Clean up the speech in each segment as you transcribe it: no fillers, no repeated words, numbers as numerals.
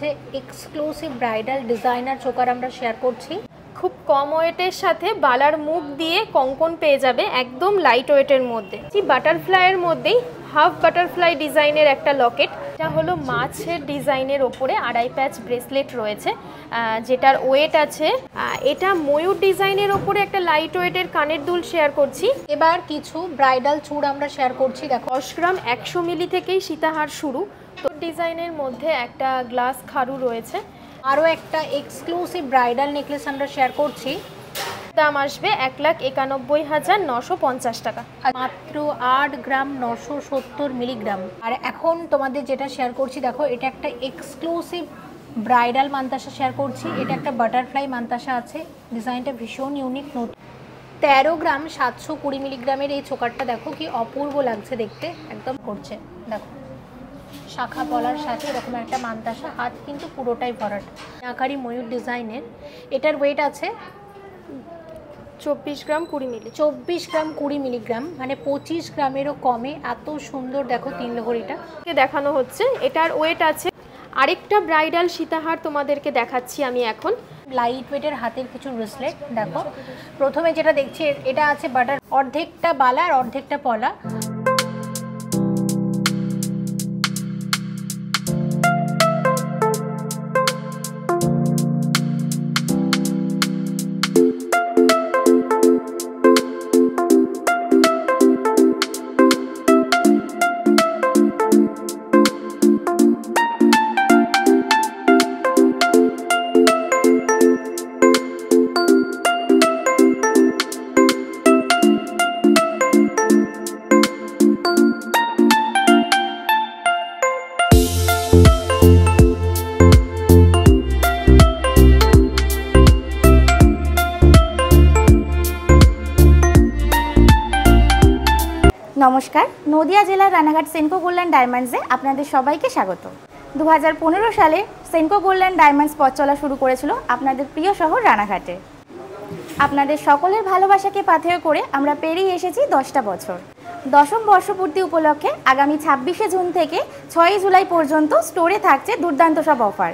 চলছে exclusive bridal designer choker আমরা share করছি। খুব কম ওয়েটের সাথে বালার মুখ দিয়ে কঙ্কন পেয়ে যাবে একদম লাইট ওয়েটের মধ্যে। বাটারফ্লাইয়ের মধ্যেই হাফ বাটারফ্লাই ডিজাইনের একটা লকেট, এটা হলো মাছের ডিজাইনের ওপরে আড়াই প্যাচ ব্রেসলেট রয়েছে যেটার ওয়েট আছে। এটা ময়ূর ডিজাইনের ওপরে একটা লাইট ওয়েটের কানের দুল শেয়ার করছি। এবার কিছু ব্রাইডাল চূড় আমরা শেয়ার করছি। দেখো 10 গ্রাম 100 মিলি থেকেই সীতাহার শুরু। তো ডিজাইনের মধ্যে একটা গ্লাস খারু রয়েছে। আরও একটা এক্সক্লুসিভ ব্রাইডাল নেকলেস আমরা শেয়ার করছি, দাম আসবে 1,91,950 টাকা, মাত্র 8 গ্রাম 970 মিলিগ্রাম। আর এখন তোমাদের যেটা শেয়ার করছি দেখো, এটা একটা এক্সক্লুসিভ ব্রাইডাল মান্তাসা শেয়ার করছি। এটা একটা বাটারফ্লাই মান্তাসা আছে, ডিজাইনটা ভীষণ ইউনিক। 13 গ্রাম 720 মিলিগ্রামের এই চোকারটা দেখো কি অপূর্ব লাগছে দেখতে, একদম করছে। দেখো শাখা পলার সাথে এরকম একটা মান্তাসা, হাত কিন্তু পুরোটাই ভরাট, আকারি ময়ূর ডিজাইনের। এটার ওয়েট আছে 24 গ্রাম 20 মিলি। 24 গ্রাম 20 মিলিগ্রাম, মানে 25 গ্রামেরও কমে। এত সুন্দর দেখো 3 লহরিটা দেখানো হচ্ছে। এটার ওয়েট আছে। আরেকটা ব্রাইডাল সীতাহার তোমাদেরকে দেখাচ্ছি আমি এখন। লাইট ওয়েটের হাতের কিছু ব্রেসলেট দেখো। প্রথমে যেটা দেখছি এটা আছে বাটার, অর্ধেকটা বালা আর অর্ধেকটা পলা। নমস্কার, নদিয়া জেলার রানাঘাট সেনকো গোল্ড অ্যান্ড ডায়মন্ডসে আপনাদের সবাইকে স্বাগত। 2015 সালে সেনকো গোল্ড অ্যান্ড ডায়মন্ডস পথ চলা শুরু করেছিল আপনাদের প্রিয় শহর রানাঘাটে। আপনাদের সকলের ভালোবাসাকে পাথেয় করে আমরা পেরিয়ে এসেছি 10টা বছর। 10ম বর্ষপূর্তি উপলক্ষে আগামী 26শে জুন থেকে 6ই জুলাই পর্যন্ত স্টোরে থাকছে দুর্দান্ত সব অফার।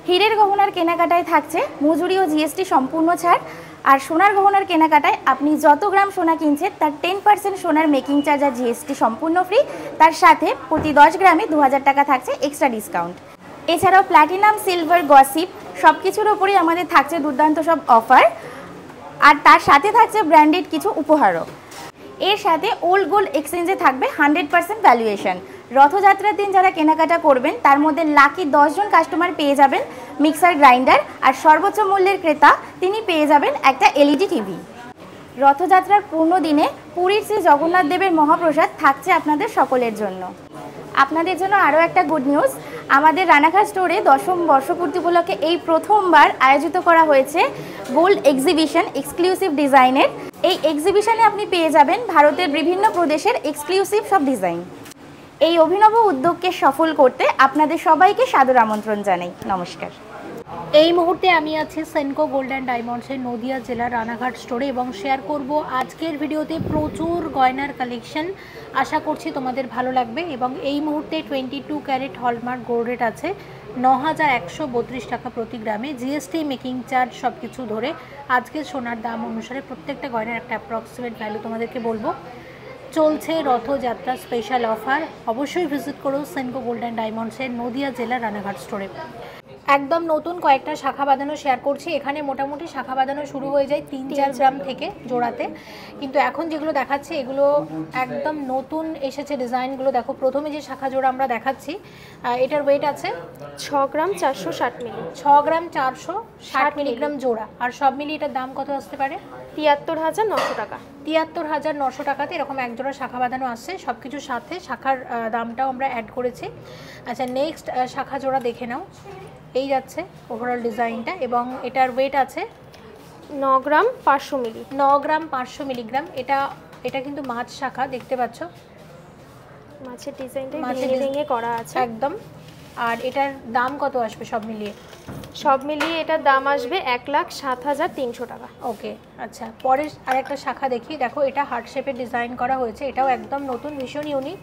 হীরের গহনার কেনাকাটায় থাকছে মজুরি ও জিএসটি সম্পূর্ণ ছাড়, আর সোনার গহনার কেনাকাটায় আপনি যত গ্রাম সোনা কিনছেন তার 10% সোনার মেকিং চার্জ আর জিএসটি সম্পূর্ণ ফ্রি। তার সাথে প্রতি 10 গ্রামে 2000 টাকা থাকছে এক্সট্রা ডিসকাউন্ট। এছাড়াও প্ল্যাটিনাম, সিলভার, গসিপ সব কিছুর ওপরেই আমাদের থাকছে দুর্দান্ত সব অফার, আর তার সাথে থাকছে ব্র্যান্ডেড কিছু উপহারও। এর সাথে ওল্ড গোল্ড এক্সচেঞ্জে থাকবে 100% ভ্যালুয়েশন। রথযাত্রার দিন যারা কেনাকাটা করবেন তার মধ্যে লাকি 10 জন কাস্টমার পেয়ে যাবেন মিক্সার গ্রাইন্ডার, আর সর্বোচ্চ মূল্যের ক্রেতা তিনি পেয়ে যাবেন একটা এলইডি টিভি। রথযাত্রার পূর্ণ দিনে পুরীর শ্রী জগন্নাথ দেবের মহাপ্রসাদ থাকছে আপনাদের সকলের জন্য। আপনাদের জন্য আরও একটা গুড নিউজ, আমাদের রানাঘাট স্টোরে 10ম বর্ষপূর্তি উপলক্ষে এই প্রথমবার আয়োজিত করা হয়েছে গোল্ড এক্সিবিশন এক্সক্লুসিভ ডিজাইনের। এই এক্সিবিশনে আপনি পেয়ে যাবেন ভারতের বিভিন্ন প্রদেশের এক্সক্লুসিভ সব ডিজাইন। এই অভিনব উদ্যোগকে সফল করতে আপনাদের সবাইকে সাদর আমন্ত্রণ জানাই। নমস্কার। এই মুহূর্তে আমি আছি সেনকো গোল্ড অ্যান্ড ডায়মন্ডসের নদিয়া জেলার রানাঘাট স্টোরে এবং শেয়ার করব আজকের ভিডিওতে প্রচুর গয়নার কালেকশন। আশা করছি তোমাদের ভালো লাগবে। এবং এই মুহূর্তে 22 ক্যারেট হলমার্ক গোল্ড রেট আছে 9132 টাকা প্রতি গ্রামে, জিএসটি, মেকিং চার্জ সব কিছু ধরে আজকের সোনার দাম অনুসারে প্রত্যেকটা গয়নার একটা অ্যাপ্রক্সিমেট ভ্যালু তোমাদেরকে বলবো। চলছে রথযাত্রা স্পেশাল অফার। অবশ্যই ভিজিট করো সেনকো গোল্ড অ্যান্ড ডায়মন্ডসের নদিয়া জেলার রানাঘাট স্টোরে। একদম নতুন কয়েকটা শাখা বাঁধানো শেয়ার করছি। এখানে মোটামুটি শাখা বাঁধানো শুরু হয়ে যায় 3-4 গ্রাম থেকে জোড়াতে, কিন্তু এখন যেগুলো দেখাচ্ছি এগুলো একদম নতুন এসেছে ডিজাইনগুলো। দেখো প্রথমে যে শাখা জোড়া আমরা দেখাচ্ছি এটার ওয়েট আছে 6 গ্রাম 460 মিলি। 6 গ্রাম 460 মিলিগ্রাম জোড়া। আর সব মিলিয়ে এটার দাম কত আসতে পারে? 73,900 টাকা। 73,900 টাকাতে এরকম এক জোড়া শাখা বাঁধানো আসছে। সব কিছুর সাথে শাখার দামটাও আমরা অ্যাড করেছি। আচ্ছা, নেক্সট শাখা জোড়া দেখে নাও। এই যাচ্ছে ওভারঅল ডিজাইনটা, এবং এটার ওয়েট আছে 9 গ্রাম 500 মিলি। 9 গ্রাম 500 মিলিগ্রাম। এটা কিন্তু মাছ শাখা, দেখতে পাচ্ছ মাছের ডিজাইনটা ভেঙে করা আছে একদম। আর এটার দাম কত আসবে সব মিলিয়ে? সব মিলিয়ে এটার দাম আসবে 1,07,300 টাকা। ওকে, আচ্ছা পরের আরেকটা শাখা দেখি। দেখো এটা হার্ট শেপের ডিজাইন করা হয়েছে, এটাও একদম নতুন, ভীষণ ইউনিক।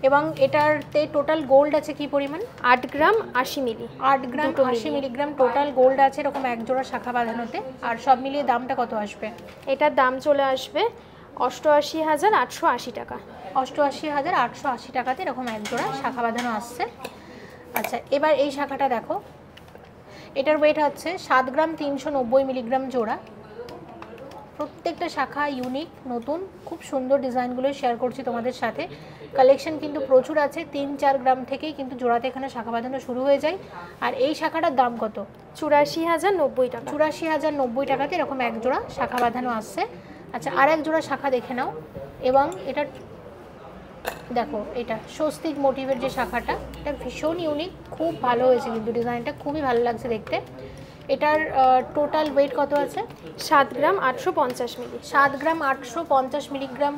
এবং এটারতে টোটাল গোল্ড আছে কি পরিমাণ? 8 গ্রাম 80 মিলি। 8 গ্রাম 80 মিলিগ্রাম টোটাল গোল্ড আছে এরকম এক জোড়া শাখা বাঁধানোতে। আর সব মিলিয়ে দামটা কত আসবে? এটার দাম চলে আসবে 88,880 টাকা। 88,880 টাকাতে এরকম এক জোড়া শাখা বাঁধানো আসছে। আচ্ছা, এবার এই শাখাটা দেখো, এটার ওয়েট হচ্ছে 7 গ্রাম 390 মিলিগ্রাম জোড়া। প্রত্যেকটা শাখা ইউনিক, নতুন, খুব সুন্দর ডিজাইনগুলো শেয়ার করছি তোমাদের সাথে। কালেকশন কিন্তু প্রচুর আছে, 3-4 গ্রাম থেকেই কিন্তু জোড়াতে এখানে শাখা বাঁধানো শুরু হয়ে যায়। আর এই শাখাটার দাম কত? 84,090 টাকা। 84,090 টাকাতে এরকম এক জোড়া শাখা বাঁধানো আসছে। আচ্ছা, আর এক জোড়া শাখা দেখে নাও। এবং এটা দেখো, এটা স্বস্তিক মোটিভের যে শাখাটা, এটা ভীষণ ইউনিক, খুব ভালো হয়েছে কিন্তু ডিজাইনটা খুবই ভালো লাগছে দেখতে। এটার টোটাল ওয়েট কত আছে? 7 গ্রাম 850 মিলি। 7 গ্রাম 850 মিলিগ্রাম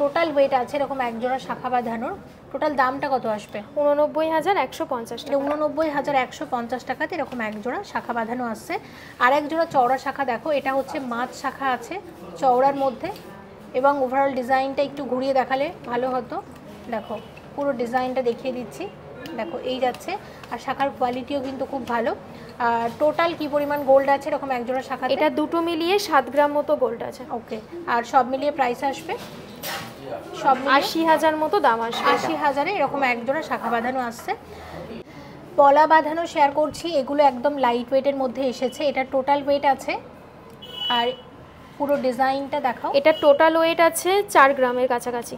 টোটাল ওয়েট আছে এরকম এক জোড়া শাখা বাঁধানোর। টোটাল দামটা কত আসবে? 89,150 টাকা। 89,150 টাকাতে এরকম এক জোড়া শাখা বাঁধানো আসছে। আর এক জোড়া চওড়া শাখা দেখো, এটা হচ্ছে মাছ শাখা আছে চওড়ার মধ্যে। এবং ওভারঅল ডিজাইনটা একটু ঘুরিয়ে দেখালে ভালো হতো। দেখো, পুরো ডিজাইনটা দেখিয়ে দিচ্ছি। দেখো, এই যাচ্ছে। আর শাখার কোয়ালিটিও কিন্তু খুব ভালো। আর টোটাল কি পরিমাণ গোল্ড আছে এরকম এক জোড়া শাখা? এটা দুটো মিলিয়ে 7 গ্রাম মতো গোল্ড আছে। ওকে, আর সব মিলিয়ে প্রাইস আসবে সব 80,000 মতো দাম আসবে। 80,000-এ এরকম এক জোড়া শাখা বাঁধানো আসছে। পলা বাঁধানো শেয়ার করছি, এগুলো একদম লাইট ওয়েটের মধ্যে এসেছে। এটা টোটাল ওয়েট আছে। আর পুরো ডিজাইনটা দেখাও। এটা টোটাল ওয়েট আছে 4 গ্রামের কাছাকাছি।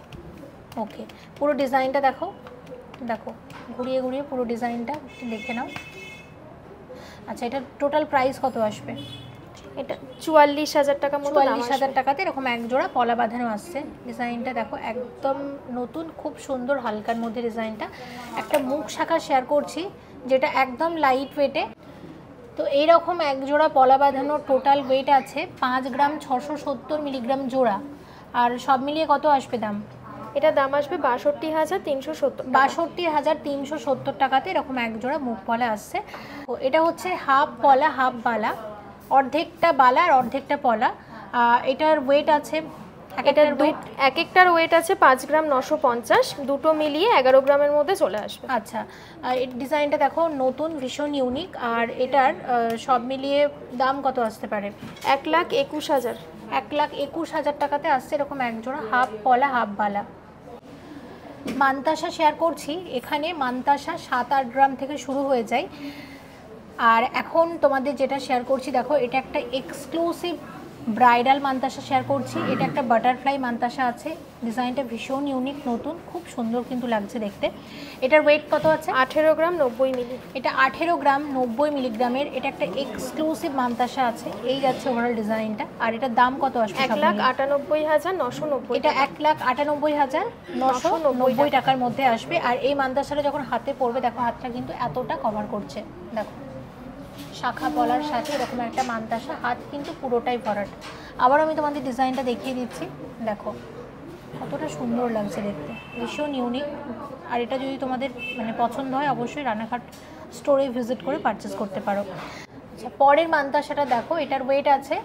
ওকে, পুরো ডিজাইনটা দেখো। দেখো, ঘুরিয়ে ঘুরিয়ে পুরো ডিজাইনটা দেখে নাও। আচ্ছা, এটা টোটাল প্রাইস কত আসবে? এটা 44,000 টাকা মতো দাম আসবে। 44,000 টাকাতে এরকম এক জোড়া পলা বাঁধানো আসছে। ডিজাইনটা দেখো, একদম নতুন, খুব সুন্দর, হালকার মধ্যে ডিজাইনটা। একটা মুখ শাখা শেয়ার করছি যেটা একদম লাইট ওয়েটে। তো এইরকম এক জোড়া পলা বাঁধানোর টোটাল ওয়েট আছে 5 গ্রাম 670 মিলিগ্রাম জোড়া। আর সব মিলিয়ে কত আসবে দাম? এটা দাম আসবে 62,370। 62,370 টাকাতে এরকম এক জোড়া মুখ পলা আসছে। তো এটা হচ্ছে হাফ পলা হাফ বালা, অর্ধেকটা বালা আর অর্ধেকটা পলা। এটার ওয়েট আছে, এক একটার ওয়েট আছে 5 গ্রাম 950, দুটো মিলিয়ে 11 গ্রামের মধ্যে চলে আসবে। আচ্ছা, এই ডিজাইনটা দেখো, নতুন, ভীষণ ইউনিক। আর এটার সব মিলিয়ে দাম কত আসতে পারে? 1,21,000। 1,21,000 টাকাতে আসছে এরকম এক জোড়া হাফ পলা হাফ বালা। মান্তাসা শেয়ার করছি, এখানে মান্তাসা 7-8 গ্রাম থেকে শুরু হয়ে যায়। আর এখন তোমাদের যেটা শেয়ার করছি দেখো, এটা একটা এক্সক্লুসিভ ব্রাইডাল মান্তাসা শেয়ার করছি। এটা একটা বাটারফ্লাই মান্তাসা আছে। ডিজাইনটা ভীষণ ইউনিক, নতুন, খুব সুন্দর কিন্তু লাগছে দেখতে। এটার ওয়েট কত আছে? 18 গ্রাম 90 মিলি। এটা 18 গ্রাম 90 মিলিগ্রামের। এটা একটা এক্সক্লুসিভ মান্তাসা আছে। এই যাচ্ছে ওভারঅল ডিজাইনটা। আর এটার দাম কত আসবে? 1,98,990। এটা 1,98,990 টাকার মধ্যে আসবে। আর এই মান্তাসাটা যখন হাতে পড়বে, দেখো হাতটা কিন্তু এতটা কভার করছে। দেখো, শাখা পলার সাথে এরকম একটা মান্তাসা, হাত কিন্তু পুরোটাই ভরাট। আবার আমি তোমাদের ডিজাইনটা দেখিয়ে দিচ্ছি। দেখো কতটা সুন্দর লাগছে দেখতে, ভীষণ ইউনিক। আর এটা যদি তোমাদের পছন্দ হয়, অবশ্যই রানাঘাট স্টোরে ভিজিট করে পারচেস করতে পারো। আচ্ছা, পরের মান্তাসাটা দেখো, এটার ওয়েট আছে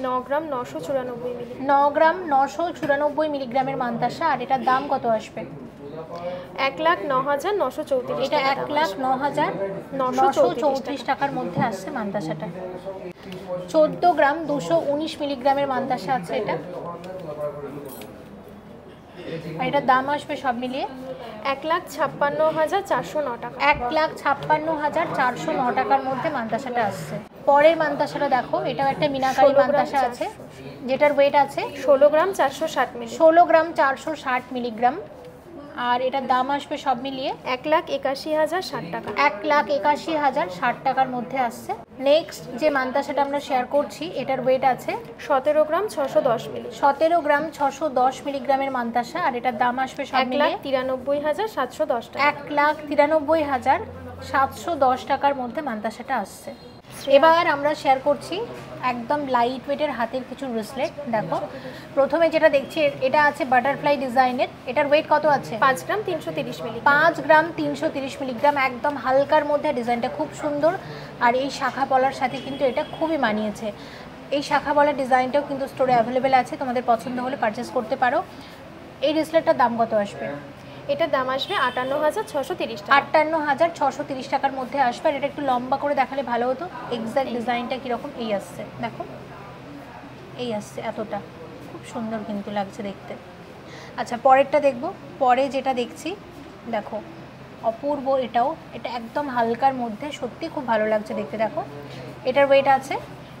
9 গ্রাম 994 মিলি। 9 গ্রাম 994 মিলিগ্রামের মান্তাসা। আর এটার দাম কত আসবে? 1,09,934। এটা 1,09,934 টাকার মধ্যে আসছে মান্তাসাটা। 14 গ্রাম 219 মিলিগ্রামের মান্তাসা আছে এটা। আর এটার দাম আসবে সব মিলিয়ে 1,56,409 টাকা। 1,56,409 টাকার মধ্যে মান্তাসাটা আসছে। পরের মান্তাসাটা দেখো, এটাও একটা মিনাকারি মান্তাসা আছে, যেটার ওয়েট আছে 16 গ্রাম 460 মিলি। 16 গ্রাম 460 মিলিগ্রাম। আর এটার দাম আসবে সব মিলিয়ে 1,81,060 টাকা। 1,81,060 টাকার মধ্যে আসছে। নেক্সট যে মান্তাসাটা আমরা শেয়ার করছি, এটার ওয়েট আছে 17 গ্রাম 610 মিলি। 17 গ্রাম 610 মিলিগ্রামের মান্তাসা। আর এটার দাম আসবে সব মিলিয়ে 1,93,710 টাকা। 1,93,710 টাকার মধ্যে মান্তাসাটা আসছে। এবার আমরা শেয়ার করছি একদম লাইট ওয়েটের হাতের কিছু ব্রেসলেট। দেখো, প্রথমে যেটা দেখছি, এটা আছে বাটারফ্লাই ডিজাইনের। এটার ওয়েট কত আছে? 5 গ্রাম 330 মিলি। 5 গ্রাম 330 মিলিগ্রাম, একদম হালকার মধ্যে। ডিজাইনটা খুব সুন্দর। আর এই শাখা পলার সাথে কিন্তু এটা খুবই মানিয়েছে। এই শাখা পলার ডিজাইনটাও কিন্তু স্টোরে অ্যাভেলেবেল আছে, তোমাদের পছন্দ হলে পারচেস করতে পারো। এই ব্রেসলেটটার দাম কত আসবে? এটা দাম আসবে 58,630 টাকা। 58,630 টাকার মধ্যে আসবে। আর এটা একটু লম্বা করে দেখালে ভালো হতো। এক্স্যাক্ট ডিজাইনটা কীরকম এই আসছে, দেখো এই আসছে এতটা, খুব সুন্দর কিন্তু লাগছে দেখতে। আচ্ছা পরেরটা দেখব। পরে যেটা দেখছি দেখো অপূর্ব, এটাও এটা একদম হালকার মধ্যে, সত্যি খুব ভালো লাগছে দেখতে। দেখো এটার ওয়েট আছে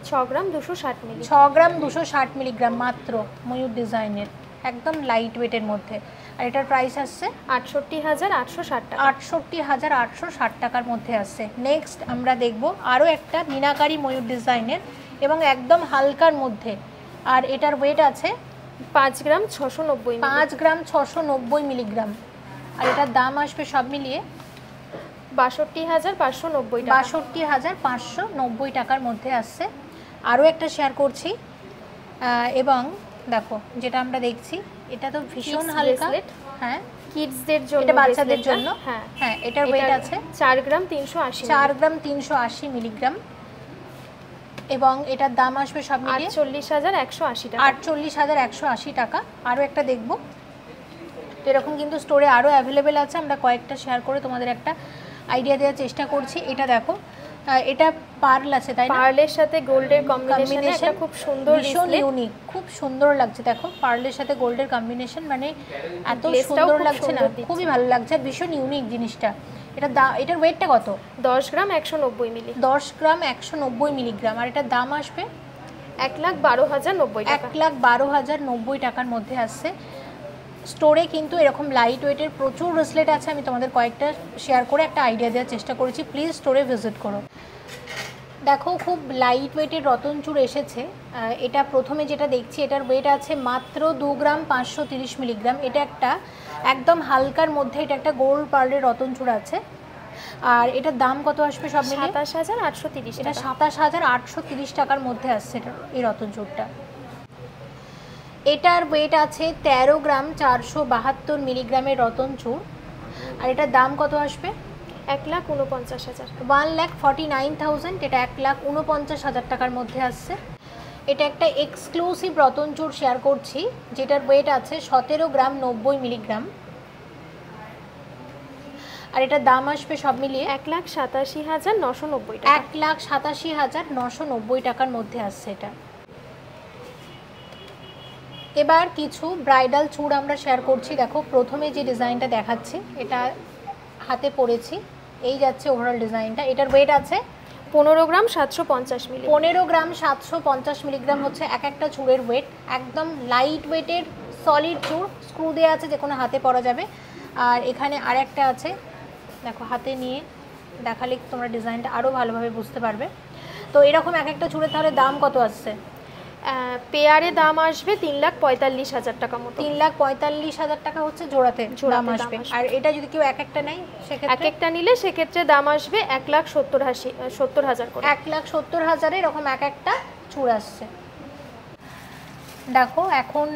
6 গ্রাম 260 মিলি। 6 গ্রাম 260 মিলিগ্রাম মাত্র, ময়ূর ডিজাইনের, একদম লাইট ওয়েটের মধ্যে। আর এটার প্রাইস আসছে 68,860 টাকা। 68,860 টাকার মধ্যে আসছে। নেক্সট আমরা দেখব আরও একটা মিনাকারি ময়ূর ডিজাইনের এবং একদম হালকার মধ্যে। আর এটার ওয়েট আছে 5 গ্রাম 690 মিলি। 5 গ্রাম 690 মিলিগ্রাম। আর এটার দাম আসবে সব মিলিয়ে 62,590 টাকা। 62,590 টাকার মধ্যে আসছে। আরও একটা শেয়ার করছি এবং দেখো যেটা আমরা দেখছি এটা তো ভীষণ হালকা। হ্যাঁ কিডসদের জন্য, এটা বাচ্চাদের জন্য। হ্যাঁ হ্যাঁ এটার ওয়েট আছে 4 গ্রাম 380 4 গ্রাম 380 মিলিগ্রাম এবং এটার দাম আসবে সব মিলিয়ে 48,180 টাকা। 48,180 টাকা। আরও একটা দেখব, তো এরকম কিন্তু স্টোরে আরও অ্যাভেলেবেল আছে। আমরা কয়েকটা শেয়ার করে তোমাদের একটা আইডিয়া দেওয়ার চেষ্টা করছি। এটা দেখো এটা পার্ল আছে তাই না? পার্লের সাথে গোল্ডের কম্বিনেশনে একটা খুব সুন্দর, ভীষণ ইউনিক, খুব সুন্দর লাগছে। দেখো পার্লের সাথে গোল্ডের কম্বিনেশন, মানে এত সুন্দর লাগছে না, খুবই ভালো লাগছে, আর ভীষণ ইউনিক জিনিসটা। এটার ওয়েটটা কত? 10 গ্রাম 190 মিলি। 10 গ্রাম 190 মিলিগ্রাম। আর এটার দাম আসবে 1,12,090 টাকা। 1,12,090 টাকার মধ্যে আসছে। স্টোরে কিন্তু এরকম লাইট ওয়েটের প্রচুর ব্রেসলেট আছে। আমি তোমাদের কয়েকটা শেয়ার করে একটা আইডিয়া দেওয়ার চেষ্টা করেছি। প্লিজ স্টোরে ভিজিট করো। দেখো খুব লাইট ওয়েটের রতনচূড় এসেছে। এটা প্রথমে যেটা দেখছি এটার ওয়েট আছে মাত্র 2 গ্রাম 530 মিলিগ্রাম। এটা একটা একদম হালকার মধ্যে, এটা একটা গোল্ড পার্লের রতনচূড় আছে। আর এটার দাম কত আসবে সব মিলিয়ে? 27,830 এটা টাকা। 27,830 টাকার মধ্যে আসছে এই রতনচূড়টা। এটার ওয়েট আছে 13 গ্রাম 472 মিলিগ্রামের রতনচূড়। আর এটার দাম কত আসবে? 1,49,000। 1,49,000। এটা 1,49,000 টাকার মধ্যে আসছে। এটা একটা এক্সক্লুসিভ রতনচূড় শেয়ার করছি, যেটার ওয়েট আছে 17 গ্রাম 90 মিলিগ্রাম। আর এটার দাম আসবে সব মিলিয়ে 1,87,990 টাকা। 1,87,990 টাকার মধ্যে আসছে এটা। এবার কিছু ব্রাইডাল চূড় আমরা শেয়ার করছি। দেখো প্রথমে যে ডিজাইনটা দেখাচ্ছি এটা হাতে পরেছি, এই যাচ্ছে ওভারঅল ডিজাইনটা। এটার ওয়েট আছে 15 গ্রাম 750 মিলি। 15 গ্রাম 750 মিলিগ্রাম হচ্ছে এক একটা চূড়ের ওয়েট। একদম লাইট ওয়েটের সলিড চূড়, স্ক্রু দেওয়া আছে, যে কোনো হাতে পরা যাবে। আর এখানে আর একটা আছে, দেখো হাতে নিয়ে দেখালে তোমরা ডিজাইনটা আরও ভালোভাবে বুঝতে পারবে। তো এরকম এক একটা চূড়ের তাহলে দাম কত আসছে? পেয়ারে দাম আসবে 3,45,000 টাকা মতো। 3,45,000 টাকা হচ্ছে জোড়াতে দাম আসবে। আর এটা যদি কেউ এক একটা নেয় সেক্ষেত্রে? এক একটা নিলে সেক্ষেত্রে দাম আসবে 1,70,000 করে। 1,70,000 এরকম এক একটা চূড় আসছে। দেখো এখন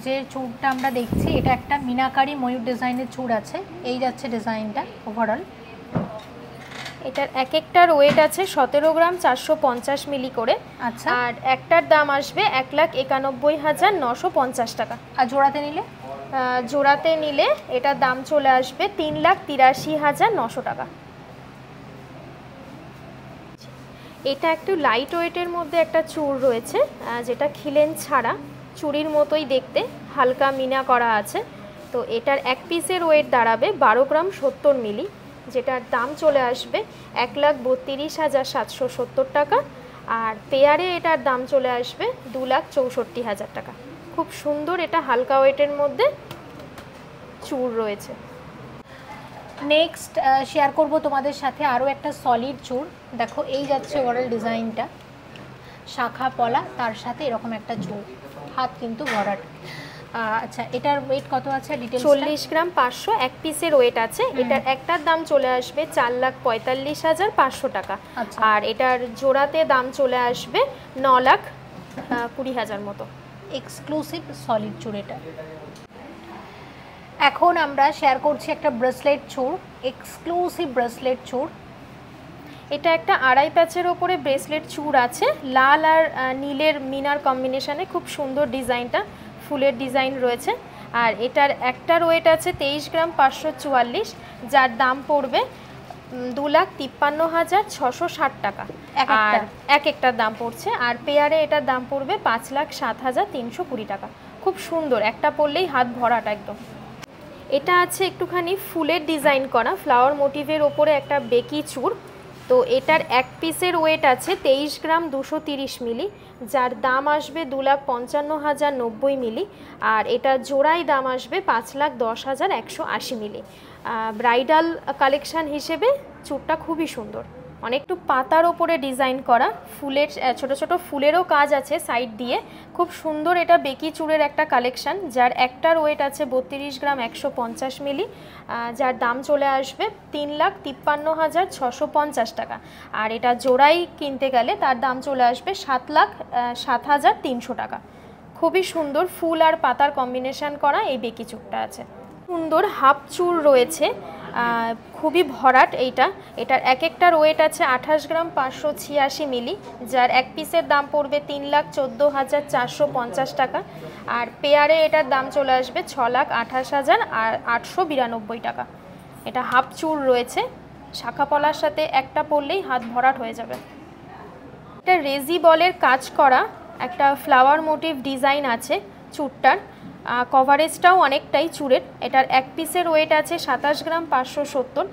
যে চূড়টা আমরা দেখছি এটা একটা মিনাকারি ময়ূর ডিজাইনের চূড় আছে, এই যাচ্ছে ডিজাইনটা ওভারঅল। এটার এক একটার ওয়েট আছে 17 গ্রাম 450 মিলি করে। আচ্ছা। আর একটার দাম আসবে 1,91,950 টাকা। আর জোড়াতে নিলে? জোড়াতে নিলে এটার দাম চলে আসবে 3,83,900 টাকা। এটা একটু লাইট ওয়েটের মধ্যে একটা চূড় রয়েছে, যেটা খিলেন ছাড়া, চুড়ির মতোই দেখতে, হালকা মিনা করা আছে। তো এটার এক পিসের ওয়েট দাঁড়াবে 12 গ্রাম 70 মিলি, যেটার দাম চলে আসবে 1,32,770 টাকা। আর পেয়ারে এটার দাম চলে আসবে 2,64,000 টাকা। খুব সুন্দর, এটা হালকা ওয়েটের মধ্যে চূড় রয়েছে। নেক্সট শেয়ার করব তোমাদের সাথে আরও একটা সলিড চূড়। দেখো এই যাচ্ছে ওভারঅল ডিজাইনটা, শাখা পলা, তার সাথে এরকম একটা চূড়, হাত কিন্তু ভরাট। আচ্ছা এটার ওয়েট কত আছে ডিটেইলস? 40 গ্রাম 500 এক পিসের ওয়েট আছে। এটার একটার দাম চলে আসবে 4,45,500 টাকা। আর এটার জোড়াতে দাম চলে আসবে 9,20,000 মতো। এক্সক্লুসিভ সলিড চূড় এটা। এখন আমরা শেয়ার করছি একটা ব্রেসলেট চূড়, এক্সক্লুসিভ ব্রেসলেট চূড়। এটা একটা আড়াই প্যাচের ওপরে ব্রেসলেট চূড় আছে, লাল আর নীলের মিনার কম্বিনেশনে খুব সুন্দর ডিজাইনটা, ফুলের ডিজাইন রয়েছে। আর এটার একটার ওয়েট আছে 23 গ্রাম 544, যার দাম পড়বে 2,53,660 টাকা। আর এক একটার দাম পড়ছে। আর পেয়ারে এটার দাম পড়বে 5,07,320 টাকা। খুব সুন্দর, একটা পরলেই হাত ভরাট একদম। এটা আছে একটুখানি ফুলের ডিজাইন করা, ফ্লাওয়ার মোটিভের ওপরে একটা বেকি চূড়। তো এটার এক পিসের ওয়েট আছে 23 গ্রাম 230 মিলি, যার দাম আসবে 2,55,090 মিলি। আর এটা জোড়াই দাম আসবে 5,10,180 মিলি। ব্রাইডাল কালেকশান হিসেবে চূড়টা খুবই সুন্দর, অনেকটু পাতার ওপরে ডিজাইন করা, ফুলের ছোট ছোট ফুলেরও কাজ আছে সাইড দিয়ে, খুব সুন্দর। এটা বেকি চূড়ের একটা কালেকশান, যার একটার ওয়েট আছে 32 গ্রাম 150 মিলি, যার দাম চলে আসবে 3,53,650 টাকা। আর এটা জোড়াই কিনতে গেলে তার দাম চলে আসবে 7,07,300 টাকা। খুবই সুন্দর ফুল আর পাতার কম্বিনেশন করা এই বেকি চূড়টা আছে। সুন্দর হাফ চূড় রয়েছে, খুবই ভরাট এইটা। এটার এক একটার ওয়েট আছে 28 গ্রাম 586 মিলি, যার এক পিসের দাম পড়বে 3,14,450 টাকা। আর পেয়ারে এটার দাম চলে আসবে 6,28,892 টাকা। এটা হাফ চূড় রয়েছে, শাখা পলার সাথে একটা পরলেই হাত ভরাট হয়ে যাবে। এটা রেজি বলের কাজ করা একটা ফ্লাওয়ার মোটিভ ডিজাইন আছে চূড়টার, কভারেজটাও অনেকটাই চূড়ের। এটার এক পিসের ওয়েট আছে 27 গ্রাম 570,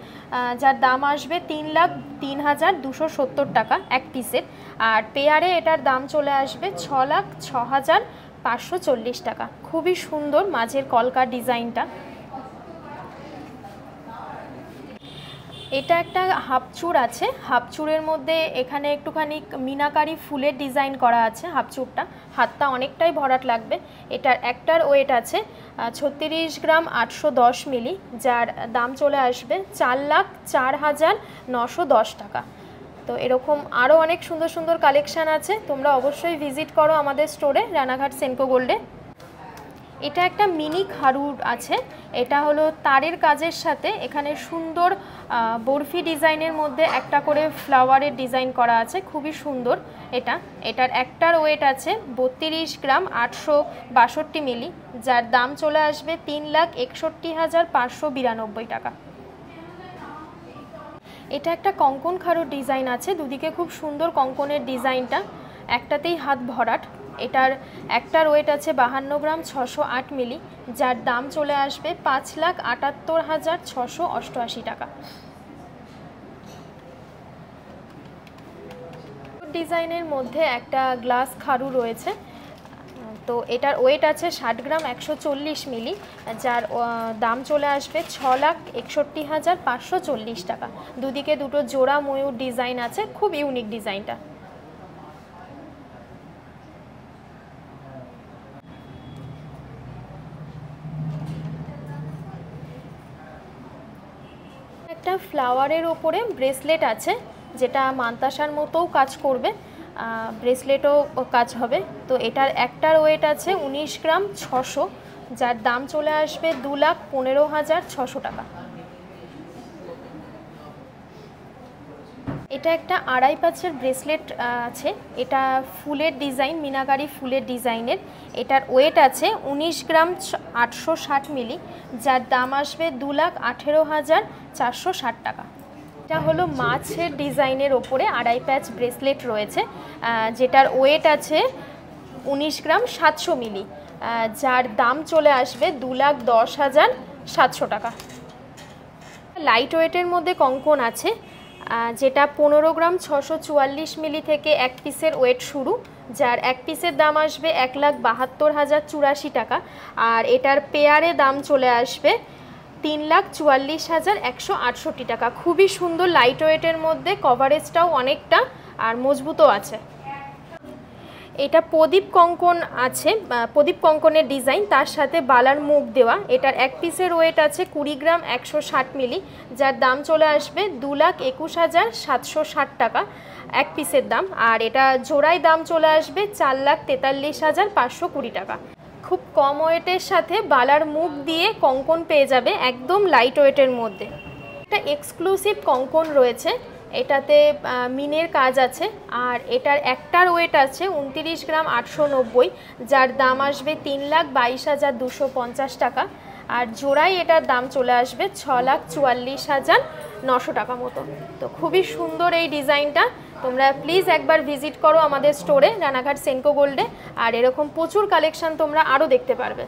যার দাম আসবে 3,03,270 টাকা এক পিসের। আর পেয়ারে এটার দাম চলে আসবে 6,06,540 টাকা। খুবই সুন্দর মাঝের কলকার ডিজাইনটা। এটা একটা হাফ চূড় আছে, হাফ চূড়ের মধ্যে এখানে একটুখানি মিনাকারি ফুলের ডিজাইন করা আছে। হাফ চূড়টা হাতটা অনেকটাই ভরাট লাগবে। এটার একটার ওয়েট আছে 36 গ্রাম 810 মিলি, যার দাম চলে আসবে 4,04,910 টাকা। তো এরকম আরও অনেক সুন্দর সুন্দর কালেকশান আছে, তোমরা অবশ্যই ভিজিট করো আমাদের স্টোরে রানাঘাট সেনকো গোল্ডে। এটা একটা মিনি খারু আছে, এটা হলো তারের কাজের সাথে এখানে সুন্দর বরফি ডিজাইনের মধ্যে একটা করে ফ্লাওয়ারের ডিজাইন করা আছে, খুবই সুন্দর। এটার একটার ওয়েট আছে 32 গ্রাম 862 মিলি, যার দাম চলে আসবে 3,61,592 টাকা। এটা একটা কঙ্কন খারুর ডিজাইন আছে, দুদিকে খুব সুন্দর কঙ্কনের ডিজাইনটা, একটাতেই হাত ভরাট। এটার একটার ওয়েট আছে 52 গ্রাম 608 মিলি, যার দাম চলে আসবে 5,78,688 টাকা। ডিজাইনের মধ্যে একটা গ্লাস খারু রয়েছে, তো এটার ওয়েট আছে 60 গ্রাম 140 মিলি, যার দাম চলে আসবে 6,61,540 টাকা। দুদিকে দুটো জোড়া ময়ূর ডিজাইন আছে, খুব ইউনিক ডিজাইনটা। একটা ফ্লাওয়ারের ওপরে ব্রেসলেট আছে, যেটা মান্তাসার মতোও কাজ করবে, ব্রেসলেটও কাজ হবে। তো এটার একটার ওয়েট আছে 19 গ্রাম 600, যার দাম চলে আসবে 2,15,600 টাকা। এটা একটা আড়াই পাঁচের ব্রেসলেট আছে, এটা ফুলের ডিজাইন, মিনাকারি ফুলের ডিজাইনের। এটার ওয়েট আছে 19 গ্রাম 860 মিলি, যার দাম আসবে 2,18,460 টাকা। এটা হলো মাছের ডিজাইনের ওপরে আড়াই প্যাচ ব্রেসলেট রয়েছে, যেটার ওয়েট আছে 19 গ্রাম 700 মিলি, যার দাম চলে আসবে 2,10,700 টাকা। লাইট ওয়েটের মধ্যে কঙ্কন আছে, যেটা 15 গ্রাম 644 মিলি থেকে এক পিসের ওয়েট শুরু, যার এক পিসের দাম আসবে 1,72,084 টাকা। আর এটার পেয়ারে দাম চলে আসবে 3,44,168 টাকা। খুবই সুন্দর লাইট ওয়েটের মধ্যে, কভারেজটাও অনেকটা আর মজবুতও আছে। এটা প্রদীপ কঙ্কন আছে, প্রদীপ কঙ্কনের ডিজাইন, তার সাথে বালার মুখ দেওয়া। এটার এক পিসের ওয়েট আছে 20 গ্রাম 160 মিলি, যার দাম চলে আসবে 2,21,760 টাকা এক পিসের দাম। আর এটা জোড়াই দাম চলে আসবে 4,43,520 টাকা। খুব কম ওয়েটের সাথে বালার মুখ দিয়ে কঙ্কন পেয়ে যাবে একদম লাইট ওয়েটের মধ্যে। একটা এক্সক্লুসিভ কঙ্কন রয়েছে, এটাতে মিনের কাজ আছে। আর এটার একটার ওয়েট আছে 29 গ্রাম 890, যার দাম আসবে 3,22,250 টাকা। আর জোড়াই এটার দাম চলে আসবে 6,44,900 টাকা মতো। তো খুবই সুন্দর এই ডিজাইনটা, তোমরা প্লিজ একবার ভিজিট করো আমাদের স্টোরে রানাঘাট সেনকো গোল্ডে। আর এরকম প্রচুর কালেকশন তোমরা আরও দেখতে পারবে।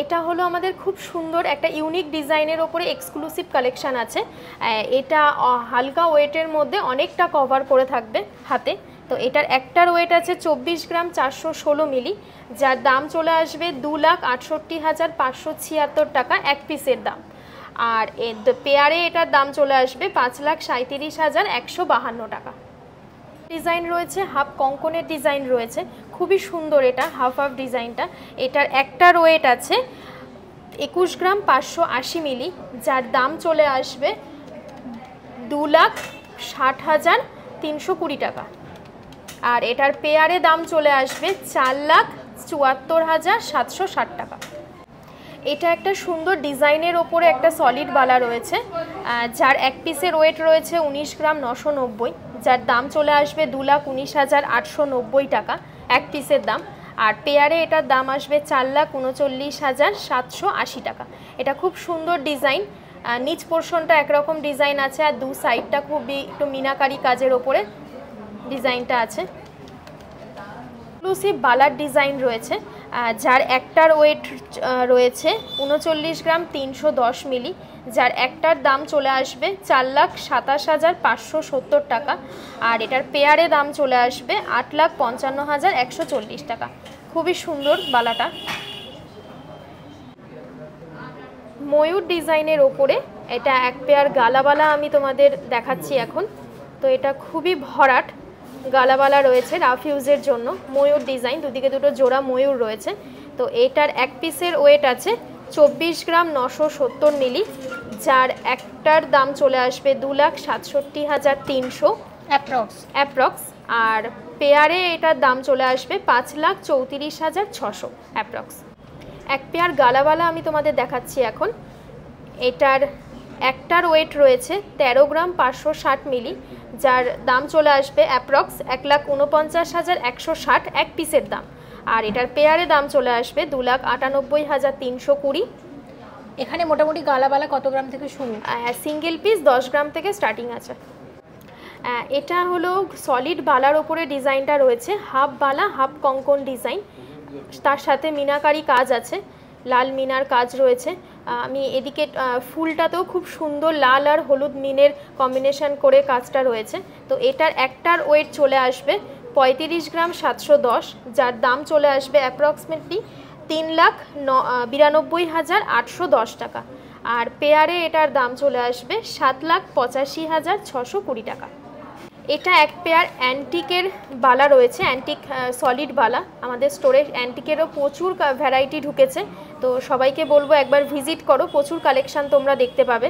এটা হলো আমাদের খুব সুন্দর একটা ইউনিক ডিজাইনের ওপরে এক্সক্লুসিভ কালেকশান আছে। এটা হালকা ওয়েটের মধ্যে অনেকটা কভার করে থাকবে হাতে। তো এটার একটার ওয়েট আছে 24 গ্রাম 416 মিলি, যার দাম চলে আসবে 2,68,576 টাকা এক পিসের দাম। আর পেয়ারে এটার দাম চলে আসবে 5,37,152 টাকা। ডিজাইন রয়েছে, হাফ কঙ্কনের ডিজাইন রয়েছে, খুবই সুন্দর এটা হাফ হাফ ডিজাইনটা। এটার একটার ওয়েট আছে 21 গ্রাম 580 মিলি, যার দাম চলে আসবে 2,60,320 টাকা। আর এটার পেয়ারে দাম চলে আসবে 4,74,760 টাকা। এটা একটা সুন্দর ডিজাইনের ওপরে একটা সলিড বালা রয়েছে, যার এক পিসের ওয়েট রয়েছে 19 গ্রাম 990, যার দাম চলে আসবে 2,19,890 টাকা এক পিসের দাম। আর পেয়ারে এটার দাম আসবে 4,39,780 টাকা। এটা খুব সুন্দর ডিজাইন, নিচ পোর্শনটা একরকম ডিজাইন আছে আর দু সাইডটা খুবই একটু মিনাকারি কাজের ওপরে ডিজাইনটা আছে। এক্সক্লুসিভ বালার ডিজাইন রয়েছে, যার একটার ওয়েট রয়েছে 39 গ্রাম 310 মিলি, যার একটার দাম চলে আসবে 4,27,570 টাকা। আর এটার পেয়ারে দাম চলে আসবে 8,55,140 টাকা। খুবই সুন্দর বালাটা। ময়ূর ডিজাইনের ওপরে এটা এক পেয়ার গালাবালা আমি তোমাদের দেখাচ্ছি এখন। তো এটা খুবই ভরাট গালাবালা রয়েছে রাফ ইউজের জন্য, ময়ূর ডিজাইন, দুদিকে দুটো জোড়া ময়ূর রয়েছে। তো এটার এক পিসের ওয়েট আছে 24 গ্রাম 970 মিলি, যার একটার দাম চলে আসবে 2,67,300 অ্যাপ্রক্স। আর পেয়ারে এটার দাম চলে আসবে 5,34,600 অ্যাপ্রক্স। এক পেয়ার গালাবালা আমি তোমাদের দেখাচ্ছি এখন। এটার একটার ওয়েট রয়েছে 13 গ্রাম 560 মিলি, যার দাম চলে আসবে অ্যাপ্রক্স 1,49,160 এক পিসের দাম। আর এটার পেয়ারে দাম চলে আসবে 2,98,320। এখানে মোটামুটি গালাবালা কত গ্রাম থেকে শুরু? সিঙ্গেল পিস 10 গ্রাম থেকে স্টার্টিং আছে। এটা হলো সলিড বালার ওপরে ডিজাইনটা রয়েছে, হাফ বালা হাফ কঙ্কন ডিজাইন, তার সাথে মিনাকারি কাজ আছে, লাল মিনার কাজ রয়েছে। আমি এদিকে ফুলটাতেও খুব সুন্দর লাল আর হলুদ মিনের কম্বিনেশন করে কাজটা রয়েছে। তো এটার একটার ওয়েট চলে আসবে 35 গ্রাম 710, যার দাম চলে আসবে অ্যাপ্রক্সিমেটলি 3,92,810 টাকা। আর পেয়ারে এটার দাম চলে আসবে 7,85,620 টাকা। এটা এক পেয়ার অ্যান্টিকের বালা রয়েছে, অ্যান্টিক সলিড বালা। আমাদের স্টোরে অ্যান্টিকেরও প্রচুর ভ্যারাইটি ঢুকেছে, তো সবাইকে বলবো একবার ভিজিট করো, প্রচুর কালেকশান তোমরা দেখতে পাবে।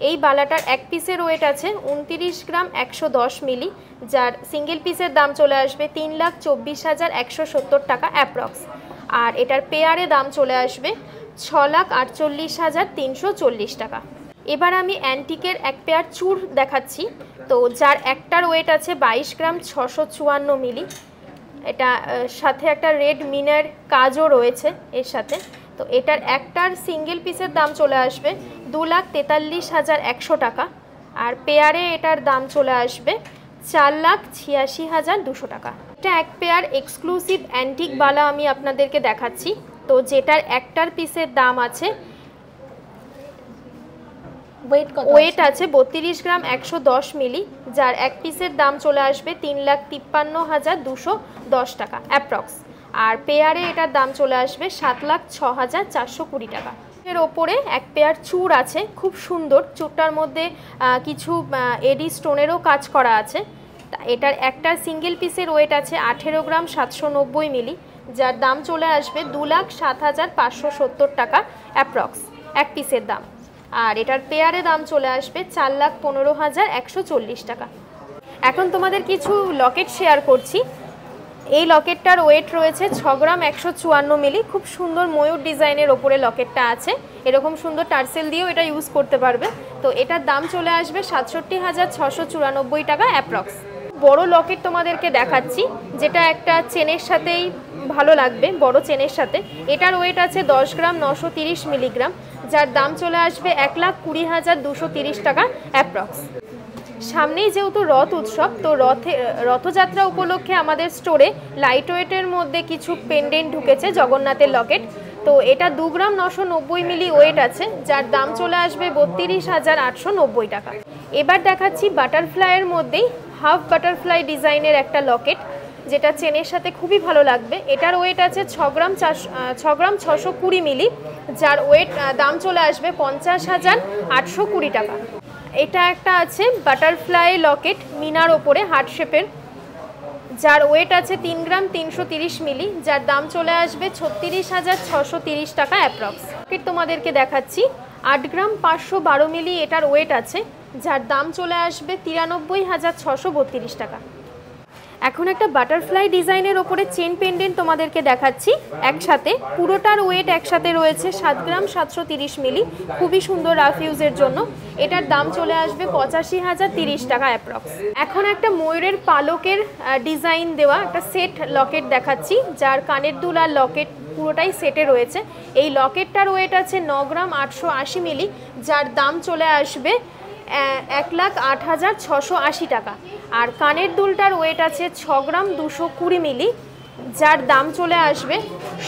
এই বালাটার এক পিসের ওয়েট আছে 29 গ্রাম 110 মিলি, যার সিঙ্গেল পিসের দাম চলে আসবে 3,24,170 টাকা অ্যাপ্রক্স। আর এটার পেয়ারে দাম চলে আসবে 6,48,340 টাকা। এবার আমি অ্যান্টিকের এক পেয়ার চূড় দেখাচ্ছি, তো যার একটার ওয়েট আছে 22 গ্রাম 654 মিলি। এটা সাথে একটা রেড মিনার কাজও রয়েছে এর সাথে। তো এটার একটার সিঙ্গেল পিসের দাম চলে আসবে 2,43,100 টাকা। আর পেয়ারে এটার দাম চলে আসবে 4,86,200 টাকা। এটা এক পেয়ার এক্সক্লুসিভ অ্যান্টিক বালা আমি আপনাদেরকে দেখাচ্ছি, তো যেটার একটার পিসের দাম আছে ওয়েট আছে 32 গ্রাম 110 মিলি, যার এক পিসের দাম চলে আসবে 3,53,210 টাকা অ্যাপ্রক্স। আর পেয়ারে এটার দাম চলে আসবে 7,06,420 টাকা। এর ওপরে এক পেয়ার চূড় আছে, খুব সুন্দর, চূড়টার মধ্যে কিছু এডি স্টোনেরও কাজ করা আছে। এটার একটা সিঙ্গেল পিসের ওয়েট আছে 18 গ্রাম 790 মিলি, যার দাম চলে আসবে 2,07,570 টাকা অ্যাপ্রক্স এক পিসের দাম। আর এটার পেয়ারে দাম চলে আসবে 4,15,140 টাকা। এখন তোমাদের কিছু লকেট শেয়ার করছি। এই লকেটটার ওয়েট রয়েছে 6 গ্রাম 154 মিলি। খুব সুন্দর ময়ূর ডিজাইনের ওপরে লকেটটা আছে, এরকম সুন্দর টার্সেল দিয়েও এটা ইউজ করতে পারবে। তো এটার দাম চলে আসবে 67,694 টাকা অ্যাপ্রক্স। বড় লকেট তোমাদেরকে দেখাচ্ছি, যেটা একটা চেনের সাথেই ভালো লাগবে, বড় চেনের সাথে। এটার ওয়েট আছে 10 গ্রাম 930 মিলিগ্রাম, যার দাম চলে আসবে 1,20,230 টাকা অ্যাপ্রক্স। সামনেই যেহেতু রথ উৎসব, তো রথযাত্রা উপলক্ষে আমাদের স্টোরে লাইট ওয়েটের মধ্যে কিছু পেন্ডেন্ট ঢুকেছে, জগন্নাথের লকেট। তো এটা 2 গ্রাম 990 মিলি ওয়েট আছে, যার দাম চলে আসবে 32,890 টাকা। এবার দেখাচ্ছি বাটারফ্লাইয়ের মধ্যেই হাফ বাটারফ্লাই ডিজাইনের একটা লকেট, যেটা চেনের সাথে খুবই ভালো লাগবে। এটার ওয়েট আছে 6 গ্রাম 620 মিলি, যার ওয়েট দাম চলে আসবে 50,820 টাকা। এটা একটা আছে বাটারফ্লাই লকেট মিনার ওপরে হার্ট শেপের, যার ওয়েট আছে 3 গ্রাম 330 মিলি, যার দাম চলে আসবে 36,630 টাকা অ্যাপ্রক্স। লকেট তোমাদেরকে দেখাচ্ছি 8 গ্রাম 512 মিলি এটার ওয়েট আছে, যার দাম চলে আসবে 93,632 টাকা। এখন একটা বাটারফ্লাই ডিজাইনের ওপরে চেন পেন্ডেন্ট তোমাদেরকে দেখাচ্ছি একসাথে। পুরোটার ওয়েট একসাথে রয়েছে 7 গ্রাম 730 মিলি, খুবই সুন্দর রাফ ইউজের জন্য। এটার দাম চলে আসবে 85,030 টাকা অ্যাপ্রক্স। এখন একটা ময়ূরের পালকের ডিজাইন দেওয়া একটা সেট লকেট দেখাচ্ছি, যার কানের দুল আর লকেট পুরোটাই সেটে রয়েছে। এই লকেটটার ওয়েট আছে 9 গ্রাম 880 মিলি, যার দাম চলে আসবে 1,08,680 টাকা। আর কানের দুলটার ওয়েট আছে 6 গ্রাম 220 মিলি, যার দাম চলে আসবে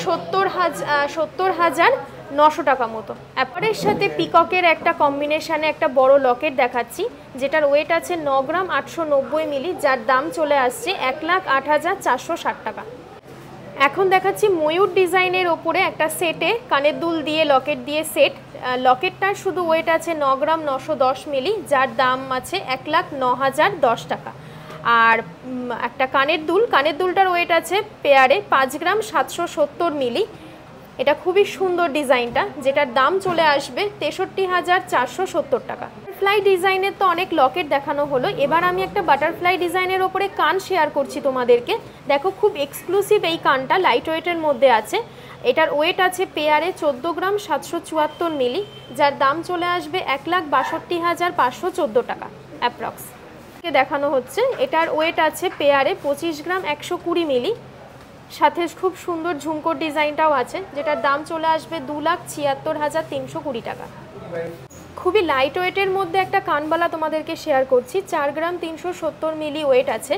70,900 টাকা মতো। অ্যাপারের সাথে পিককের একটা কম্বিনেশানে একটা বড় লকেট দেখাচ্ছি, যেটার ওয়েট আছে 9 গ্রাম 890 মিলি, যার দাম চলে আসছে 1,08,460 টাকা। এখন দেখাচ্ছি ময়ূর ডিজাইনের ওপরে একটা সেটে কানের দুল দিয়ে লকেট দিয়ে সেট। লকেটটার শুধু ওয়েট আছে 9 গ্রাম 910 মিলি, যার দাম আছে 1,09,010 টাকা। আর একটা কানের দুলটার ওয়েট আছে পেয়ারে 5 গ্রাম 770 মিলি। এটা খুবই সুন্দর ডিজাইনটা, যেটার দাম চলে আসবে 63,470 টাকা। বাটারফ্লাই ডিজাইনের তো অনেক লকেট দেখানো হলো, এবার আমি একটা বাটারফ্লাই ডিজাইনের ওপরে কান শেয়ার করছি তোমাদেরকে। দেখো খুব এক্সক্লুসিভ এই কানটা, লাইট ওয়েটের মধ্যে আছে। এটার ওয়েট আছে পেয়ারে 14 গ্রাম 774 মিলি, যার দাম চলে আসবে 1,62,514 টাকা অ্যাপ্রক্স দেখানো হচ্ছে। এটার ওয়েট আছে পেয়ারে 25 গ্রাম 120 মিলি, সাথে খুব সুন্দর ঝুমকোর ডিজাইনটাও আছে, যেটার দাম চলে আসবে 2,76,320 টাকা। খুবই লাইট ওয়েটের মধ্যে একটা কানবালা তোমাদেরকে শেয়ার করছি। 4 গ্রাম 370 মিলি ওয়েট আছে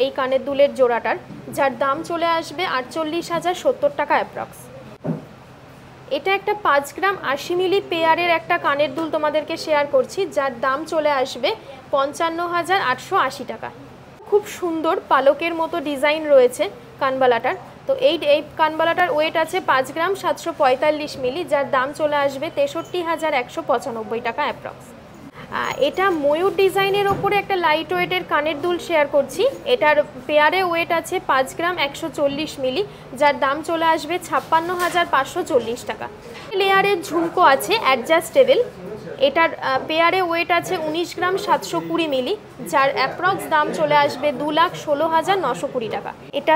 এই কানের দুলের জোড়াটার, যার দাম চলে আসবে 48,070 টাকা অ্যাপ্রক্স। এটা একটা 5 গ্রাম 80 মিলি পেয়ারের একটা কানের দুল তোমাদেরকে শেয়ার করছি, যার দাম চলে আসবে 55,880 টাকা। খুব সুন্দর পালকের মতো ডিজাইন রয়েছে কানবালাটার। তো এই কানবালাটার ওয়েট আছে 5 গ্রাম 745 মিলি, যার দাম চলে আসবে 63,195 টাকা অ্যাপ্রক্স। এটা ময়ূর ডিজাইনের ওপরে একটা লাইট ওয়েটের কানের দুল শেয়ার করছি। এটার পেয়ারে ওয়েট আছে 5 গ্রাম 140 মিলি, যার দাম চলে আসবে 56,540 টাকা। লেয়ারের ঝুমকো আছে অ্যাডজাস্টেবল। এটার পেয়ারে ওয়েট আছে 19 গ্রাম 720 মিলি, যার অ্যাপ্রক্স দাম চলে আসবে 2,16,920 টাকা। এটা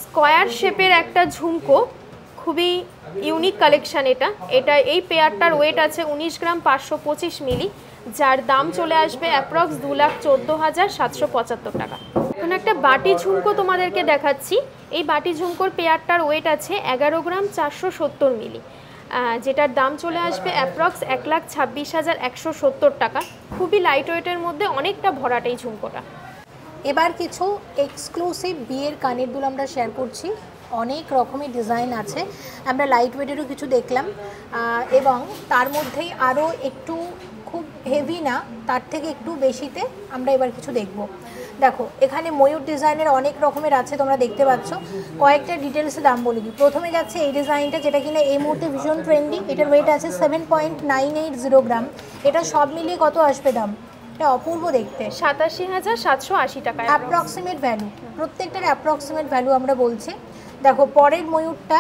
স্কোয়ার শেপের একটা ঝুমকো, খুবই ইউনিক কালেকশান এটা। এই পেয়ারটার ওয়েট আছে 19 গ্রাম 525 মিলি, যার দাম চলে আসবে অ্যাপ্রক্স 2,14,775 টাকা। এখন একটা বাটি ঝুমকো তোমাদেরকে দেখাচ্ছি। এই বাটি ঝুমকোর পেয়ারটার ওয়েট আছে 11 গ্রাম 470 মিলি, যেটার দাম চলে আসবে অ্যাপ্রক্স 1,26,170 টাকা। খুবই লাইট ওয়েটের মধ্যে অনেকটা ভরাট এই ঝুমকোটা। এবার কিছু এক্সক্লুসিভ বিয়ের কানের দুল আমরা শেয়ার করছি। অনেক রকমের ডিজাইন আছে, আমরা লাইট ওয়েটেরও কিছু দেখলাম, এবং তার মধ্যেই আরও একটু খুব হেভি না, তার থেকে একটু বেশিতে আমরা এবার কিছু দেখব। দেখো এখানে ময়ূর ডিজাইনের অনেক রকমের আছে, তোমরা দেখতে পাচ্ছ। কয়েকটা ডিটেলসে দাম বলে দিই। প্রথমে যাচ্ছে এই ডিজাইনটা, যেটা কিনা এই মুহূর্তে ভীষণ ট্রেন্ডি। এটার ওয়েট আছে 7.980 গ্রাম। এটা সব মিলিয়ে কত আসবে দাম? এটা অপূর্ব দেখতে, 87,780 টাকা অ্যাপ্রক্সিমেট ভ্যালু। প্রত্যেকটার অ্যাপ্রক্সিমেট ভ্যালু আমরা বলছি। দেখো পরের ময়ূরটা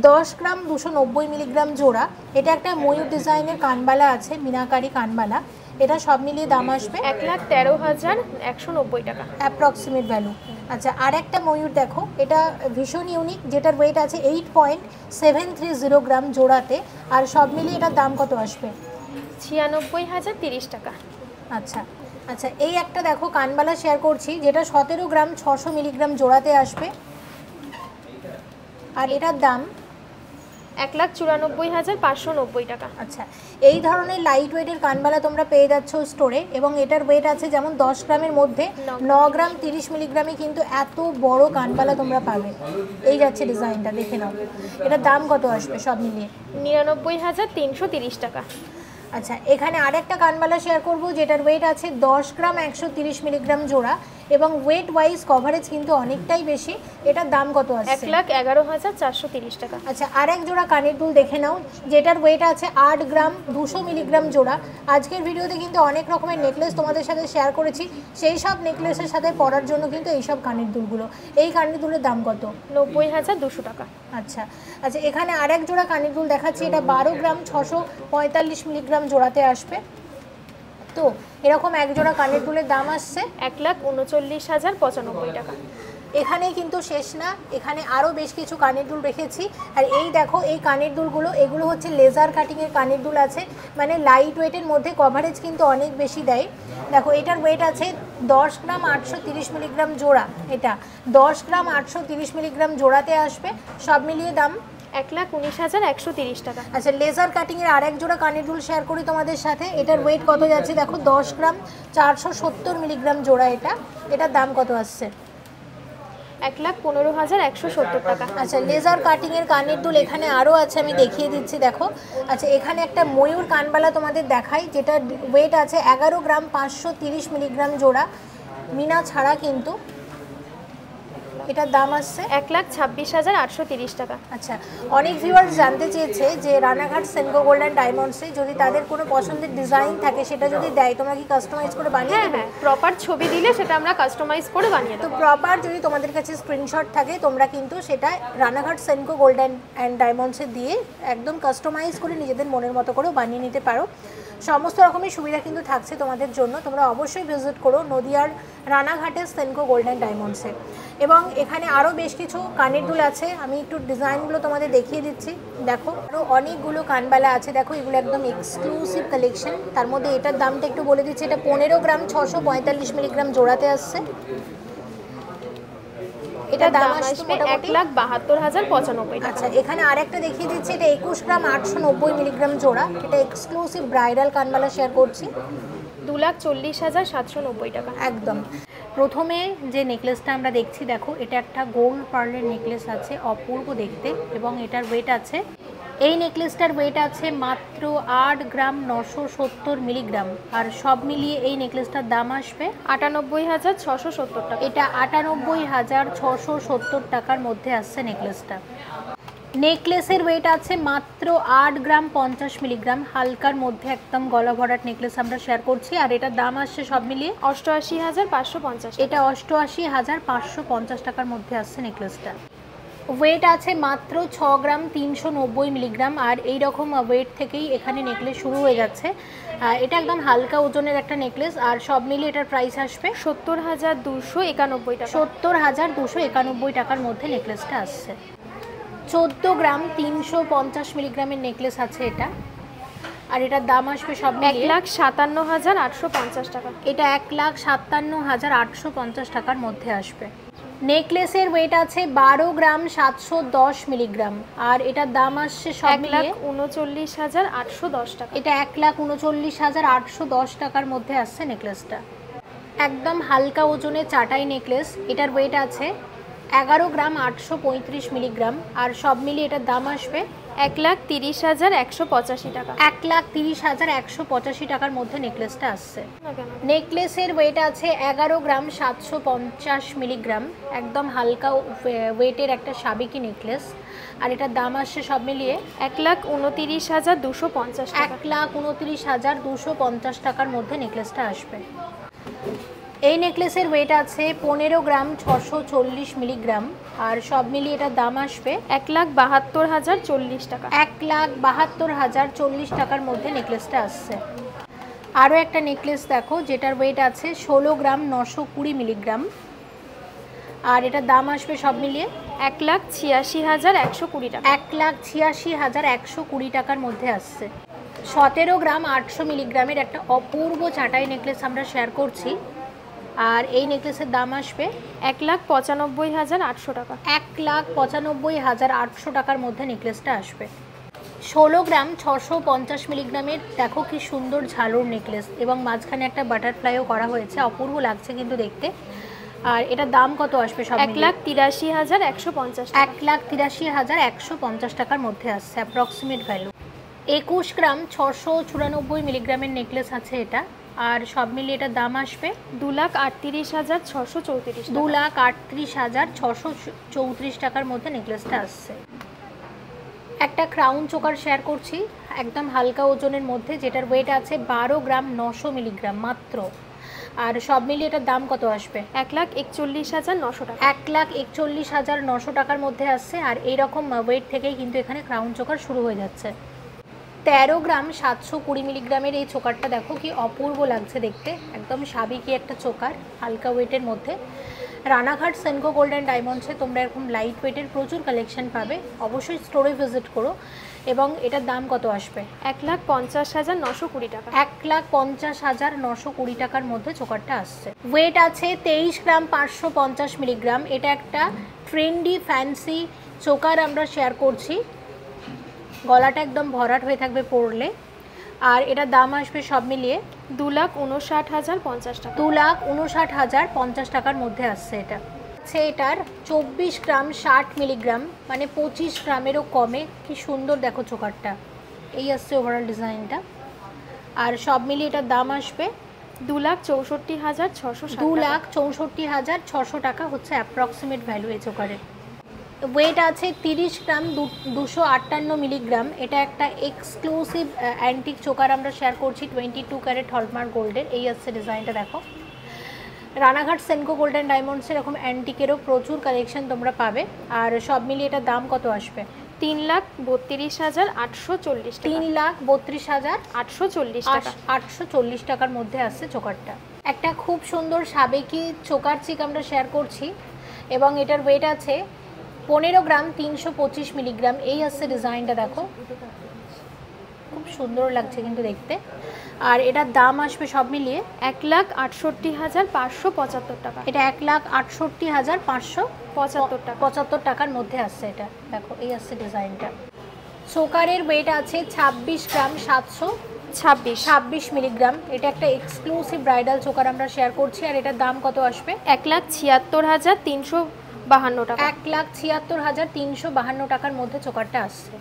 10 গ্রাম 290 মিলিগ্রাম জোড়া। এটা একটা ময়ূর ডিজাইনের কানবালা আছে, মিনাকারি কানবালা। এটা সব মিলিয়ে দাম আসবে 1,13,190 টাকা অ্যাপ্রক্সিমেট ভ্যালু। আচ্ছা, আর একটা ময়ূর দেখো, এটা ভীষণ ইউনিক, যেটার ওয়েট আছে 8.730 গ্রাম জোড়াতে, আর সব মিলিয়ে এটার দাম কত আসবে? 96,030 টাকা। আচ্ছা আচ্ছা, এই একটা দেখো কানবালা শেয়ার করছি, যেটা 17 গ্রাম 600 মিলিগ্রাম জোড়াতে আসবে, আর এটার দাম 1,94,590 টাকা। আচ্ছা, এই ধরনের লাইট ওয়েটের কানবালা তোমরা পেয়ে যাচ্ছ স্টোরে, এবং এটার ওয়েট আছে যেমন 10 গ্রামের মধ্যে, 9 গ্রাম 30 মিলিগ্রামে কিন্তু এত বড় কানবালা তোমরা পাবে। এই যাচ্ছে ডিজাইনটা, দেখে নাও। এটার দাম কত আসবে সব মিলিয়ে? 99,330 টাকা। আচ্ছা, এখানে আরেকটা কানবালা শেয়ার করব, যেটার ওয়েট আছে 10 গ্রাম 130 মিলিগ্রাম জোড়া, এবং ওয়েট ওয়াইজ কভারেজ কিন্তু অনেকটাই বেশি। এটার দাম কত আছে? 1,11,430 টাকা। আচ্ছা, আরেক জোড়া কানের দুল দেখে নাও, যেটার ওয়েট আছে 8 গ্রাম 200 মিলিগ্রাম জোড়া। আজকের ভিডিওতে কিন্তু অনেক রকমের নেকলেস তোমাদের সাথে শেয়ার করেছি, সেই সব নেকলেসের সাথে পরার জন্য কিন্তু এইসব কানের দুলগুলো। এই কানের দুলের দাম কত? 90,200 টাকা। আচ্ছা আচ্ছা, এখানে আরেক জোড়া কানের দুল দেখাচ্ছি, এটা 12 গ্রাম 645 মিলিগ্রাম জোড়াতে আসবে। তো এরকম এক জোড়া কানের দুলের দাম আসছে 1,39,095 টাকা। এখানেই কিন্তু শেষ না, এখানে আরও বেশ কিছু কানের দুল রেখেছি। আর এই দেখো, এই কানের দুলগুলো, এগুলো হচ্ছে লেজার কাটিংয়ের কানের দুল আছে, মানে লাইট ওয়েটের মধ্যে কভারেজ কিন্তু অনেক বেশি দেয়। দেখো, এটার ওয়েট আছে 10 গ্রাম 830 মিলিগ্রাম জোড়া, এটা 10 গ্রাম 830 মিলিগ্রাম জোড়াতে আসবে, সব মিলিয়ে দাম 1,19,130 টাকা। আচ্ছা, লেজার কাটিংয়ের আরেক জোড়া কানের দুল শেয়ার করি তোমাদের সাথে, এটার ওয়েট কত যাচ্ছে দেখো, 10 গ্রাম 470 মিলিগ্রাম জোড়া, এটার দাম কত আসছে? 1,15,170 টাকা। আচ্ছা, লেজার কাটিংয়ের কানের দুল এখানে আরও আছে, আমি দেখিয়ে দিচ্ছি দেখো। আচ্ছা, এখানে একটা ময়ূর কানবালা তোমাদের দেখাই, যেটা ওয়েট আছে 11 গ্রাম 530 মিলিগ্রাম জোড়া, মিনা ছাড়া কিন্তু। এটার দাম আসছে 1,26,830 টাকা। আচ্ছা, অনেক ভিউয়ার্স জানতে চেয়েছে যে রানাঘাট সেনকো গোল্ড অ্যান্ড ডায়মন্ডসে যদি তাদের কোনো পছন্দের ডিজাইন থাকে, সেটা যদি দেয়, তোমরা কি কাস্টমাইজ করে বানিয়ে দেবে? হ্যাঁ, প্রপার ছবি দিলে সেটা আমরা কাস্টমাইজ করে বানিয়ে তো দেব। প্রপার যদি তোমাদের কাছে স্ক্রিনশট থাকে, তোমরা কিন্তু সেটা রানাঘাট সেনকো গোল্ড অ্যান্ড ডায়মন্ডসে দিয়ে একদম কাস্টমাইজ করে নিজেদের মনের মতো করেও বানিয়ে নিতে পারো। সমস্ত রকমের সুবিধা কিন্তু থাকছে তোমাদের জন্য। তোমরা অবশ্যই ভিজিট করো নদিয়ার রানাঘাটের সেনকো গোল্ড অ্যান্ড ডায়মন্ডসে। এবং এখানে আরও বেশ কিছু কানের দুল আছে, আমি একটু ডিজাইনগুলো তোমাদের দেখিয়ে দিচ্ছি। দেখো, আরও অনেকগুলো কানবালা আছে, দেখো এগুলো একদম এক্সক্লুসিভ কালেকশন। তার মধ্যে এটার দামটা একটু বলে দিচ্ছি, এটা 15 গ্রাম 645 মিলিগ্রাম জোড়াতে আসছে, এটা দাম আসবে 1,72,095 টাকা। আচ্ছা, এখানে আরেকটা দেখিয়ে দিচ্ছি, এটা 21 গ্রাম 890 মিলিগ্রাম জোড়া, এটা এক্সক্লুসিভ ব্রাইডাল কানবালা শেয়ার করছি, 2,40,790 টাকা। একদম। প্রথমে যে নেকলেসটা আমরা দেখছি, দেখো এটা একটা গোল্ড পার্লের নেকলেস আছে, অপূর্ব দেখতে, এবং এটার ওয়েট আছে, এই নেকলেসটার ওয়েট আছে মাত্র 8 গ্রাম 970 মিলিগ্রাম, আর সব মিলিয়ে এই নেকলেসটার দাম আসবে 98,670 টাকা। এটা 98,670 টাকার মধ্যে আসছে নেকলেসটা। নেকলেসের ওয়েট আছে মাত্র 8 গ্রাম 50 মিলিগ্রাম, হালকার মধ্যে একদম গলা ভরাট নেকলেস আমরা শেয়ার করছি, আর এটার দাম আসছে সব মিলিয়ে 88,550। এটা 88,550 টাকার মধ্যে আসছে নেকলেসটা। ওয়েট আছে মাত্র 6 গ্রাম 390 মিলিগ্রাম, আর এই রকম ওয়েট থেকেই এখানে নেকলেস শুরু হয়ে যাচ্ছে। এটা একদম হালকা ওজনের একটা নেকলেস, আর সব মিলিয়ে এটার প্রাইস আসবে 70,291 টাকা। 70,291 টাকার মধ্যে নেকলেসটা আসছে। 14 গ্রাম 350 মিলিগ্রামের নেকলেস আছে এটা, আর এটার দাম আসবে সব মিলিয়ে 1,57,850 টাকা। এটা 1,57,850 টাকার মধ্যে আসবে। নেকলেসের ওয়েট আছে 12 গ্রাম 710 মিলিগ্রাম, আর এটার দাম আসছে সব মিলিয়ে 1,39,810 টাকা। এটা 1,39,810 টাকার মধ্যে আসছে নেকলেসটা। একদম হালকা ওজনের চাটাই নেকলেস, এটার ওয়েট আছে 11 গ্রাম 835 মিলিগ্রাম, আর সব মিলিয়ে এটার দাম আসবে 1,30,185 টাকা। 1,30,185 টাকার মধ্যে নেকলেসটা আসছে। নেকলেসের ওয়েট আছে 11 গ্রাম 750 মিলিগ্রাম, একদম হালকা ওয়েটের একটা সাবেকি নেকলেস, আর এটার দাম আসছে সব মিলিয়ে 1,29,250 টাকা। 1,29,250 টাকার মধ্যে নেকলেসটা আসবে। এই নেকলেসের ওয়েট আছে 15 গ্রাম 640 মিলিগ্রাম, আর সব মিলিয়ে এটার দাম আসবে 1,72,040 টাকা। 1,72,040 টাকার মধ্যে নেকলেসটা আসছে। আরও একটা নেকলেস দেখো, যেটার ওয়েট আছে 16 গ্রাম 920 মিলিগ্রাম, আর এটার দাম আসবে সব মিলিয়ে 1,86,120 টাকা। 1,86,120 টাকার মধ্যে আসছে। 17 গ্রাম 800 মিলিগ্রামের একটা অপূর্ব চাটাই নেকলেস আমরা শেয়ার করছি, আর এই নেকলেসের দাম আসবে 1,95,800 টাকা। 1,95,800 টাকার মধ্যে নেকলেসটা আসবে। 16 গ্রাম 650 মিলিগ্রামের দেখো কি সুন্দর ঝালর নেকলেস, এবং মাঝখানে একটা বাটারফ্লাইও করা হয়েছে, অপূর্ব লাগছে কিন্তু দেখতে। আর এটার দাম কত আসবে সব মিলিয়ে? 1,83,150 টাকা। 1,83,150 টাকার মধ্যে আসছে অ্যাপ্রক্সিমেট ভ্যালু। 21 গ্রাম 694 মিলিগ্রামের নেকলেস আছে এটা, আর সব মিলিয়ে এটার দাম আসবে 2,38,634 টাকা। 2,38,634 টাকার মধ্যে নেকলেসটা আসছে। একটা ক্রাউন চোকার শেয়ার করছি একদম হালকা ওজনের মধ্যে, যেটার ওয়েট আছে 12 গ্রাম 900 মিলিগ্রাম মাত্র, আর সব মিলিয়ে এটার দাম কত আসবে? 1,41,900 টাকা। 1,41,900 টাকার মধ্যে আসছে। আর এইরকম ওয়েট থেকেই কিন্তু এখানে ক্রাউন চোকার শুরু হয়ে যাচ্ছে। 13 গ্রাম 720 মিলিগ্রামের এই চোকারটা দেখো কি অপূর্ব লাগছে দেখতে, একদম সাবেকি একটা চোকার হালকা ওয়েটের মধ্যে। রানাঘাট সেনকো গোল্ড অ্যান্ড ডায়মন্ডসে তোমরা এরকম লাইট ওয়েটের প্রচুর কালেকশন পাবে, অবশ্যই স্টোরে ভিজিট করো। এবং এটার দাম কত আসবে? 1,50,920 টাকা। 1,50,920 টাকার মধ্যে চোকারটা আসছে। ওয়েট আছে 23 গ্রাম 550 মিলিগ্রাম। এটা একটা ট্রেন্ডি ফ্যান্সি চোকার আমরা শেয়ার করছি, গলাটা একদম ভরাট হয়ে থাকবে পরলে, আর এটার দাম আসবে সব মিলিয়ে 2,59,050 টাকা। 2,59,050 টাকার মধ্যে আসছে। এটা এটার 24 গ্রাম 60 মিলিগ্রাম, মানে 25 গ্রামেরও কমে। কি সুন্দর দেখো চোকারটা, এই আসছে ওভারঅল ডিজাইনটা, আর সব মিলিয়ে এটার দাম আসবে 2,64,660 টাকা। 2,64,600 টাকা হচ্ছে অ্যাপ্রক্সিমেট ভ্যালু এই চোকারের। ওয়েট আছে 30 গ্রাম 258 মিলিগ্রাম। এটা একটা এক্সক্লুসিভ অ্যান্টিক চোকার আমরা শেয়ার করছি 22 ক্যারেট হলমার্ক গোল্ডের। এই আসছে ডিজাইনটা দেখো। Ranaghat Senco gold and diamonds এরকম অ্যান্টিকেরও প্রচুর কালেকশন তোমরা পাবে, আর সব মিলিয়ে এটার দাম কত আসবে? 3,32,840 টাকা। 3,32,840 টাকা। 840 টাকার মধ্যে আসছে চোকারটা। একটা খুব সুন্দর সাবেকি চোকার চিক আমরা শেয়ার করছি, এবং এটার ওয়েট আছে 15 গ্রাম 325 মিলিগ্রাম। এই আসছে ডিজাইনটা দেখো, খুব সুন্দর লাগছে কিন্তু দেখতে, আর এটার দাম আসবে সব মিলিয়ে 1,68,575 টাকা। এটা 1,68,575 টাকার মধ্যে আসছে। এটা দেখো, এই আসছে ডিজাইনটা। চোকারের ওয়েট আছে 26 গ্রাম 726 মিলিগ্রাম। এটা একটা এক্সক্লুসিভ ব্রাইডাল চোকার আমরা শেয়ার করছি, আর এটার দাম কত আসবে? 1,76,352 টাকা। 1,76,352 টাকার মধ্যে চোকারটা আসছে।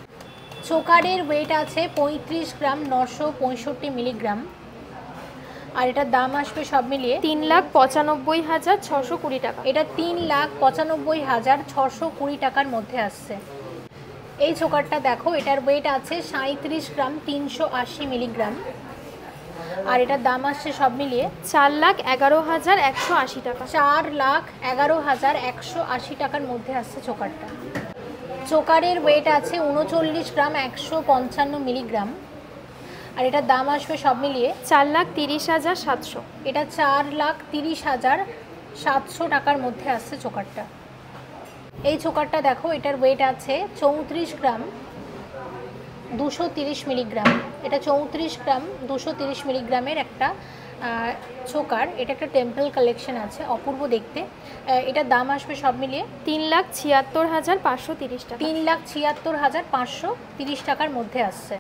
চোকারের ওয়েট আছে 35 গ্রাম 965 মিলিগ্রাম, আর এটার দাম আসবে সব মিলিয়ে 3,95,620 টাকা। এটা 3,95,620 টাকার মধ্যে আসছে। এই চোকারটা দেখো, এটার ওয়েট আছে 37 গ্রাম 380 মিলিগ্রাম, আর এটার দাম আসছে সব মিলিয়ে 4,11,180 টাকা। 4,11,180 টাকার মধ্যে আসছে চোকারটা। চোকারের ওয়েট আছে 39 গ্রাম 155 মিলিগ্রাম, আর এটার দাম আসবে সব মিলিয়ে 4,30,700। এটা 4,30,700 টাকার মধ্যে আসছে চোকারটা। এই চোকারটা দেখো, এটার ওয়েট আছে 34 গ্রাম 230 মিলিগ্রাম। এটা 34 গ্রাম 230 মিলিগ্রামের একটা চোকার। এটা একটা টেম্পল কালেকশন আছে, অপূর্ব দেখতে। এটার দাম আসবে সব মিলিয়ে 3,76,530 টাকা। 3,76,530 টাকার মধ্যে আসছে।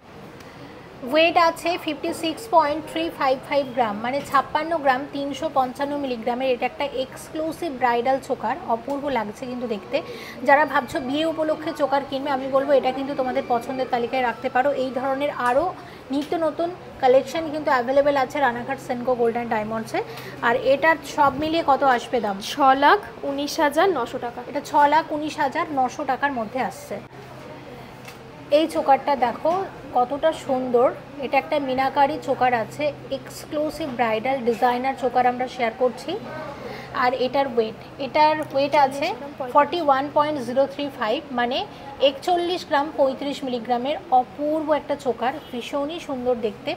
ওয়েট আছে 56.355 গ্রাম, মানে 56 গ্রাম 355 মিলিগ্রামের। এটা একটা এক্সক্লুসিভ ব্রাইডাল চোকার, অপূর্ব লাগছে কিন্তু দেখতে। যারা ভাবছো বিয়ে উপলক্ষে চোকার কিনবে, আমি বলবো এটা কিন্তু তোমাদের পছন্দের তালিকায় রাখতে পারো। এই ধরনের আরও নিত্য নতুন কালেকশন কিন্তু অ্যাভেলেবেল আছে রানাঘাট সেনকো গোল্ড অ্যান্ড ডায়মন্ডসে। আর এটার সব মিলিয়ে কত আসবে দাম? 6,19,900 টাকা। এটা 6,19,900 টাকার মধ্যে আসছে। এই চোকারটা দেখো কতটা সুন্দর। এটা একটা মিনাকারি চোকার আছে, এক্সক্লুসিভ ব্রাইডাল ডিজাইনার চোকার আমরা শেয়ার করছি। আর এটার ওয়েট আছে 41.035, মানে 41 গ্রাম 35 মিলিগ্রামের। অপূর্ব একটা চোকার, ভীষণই সুন্দর দেখতে।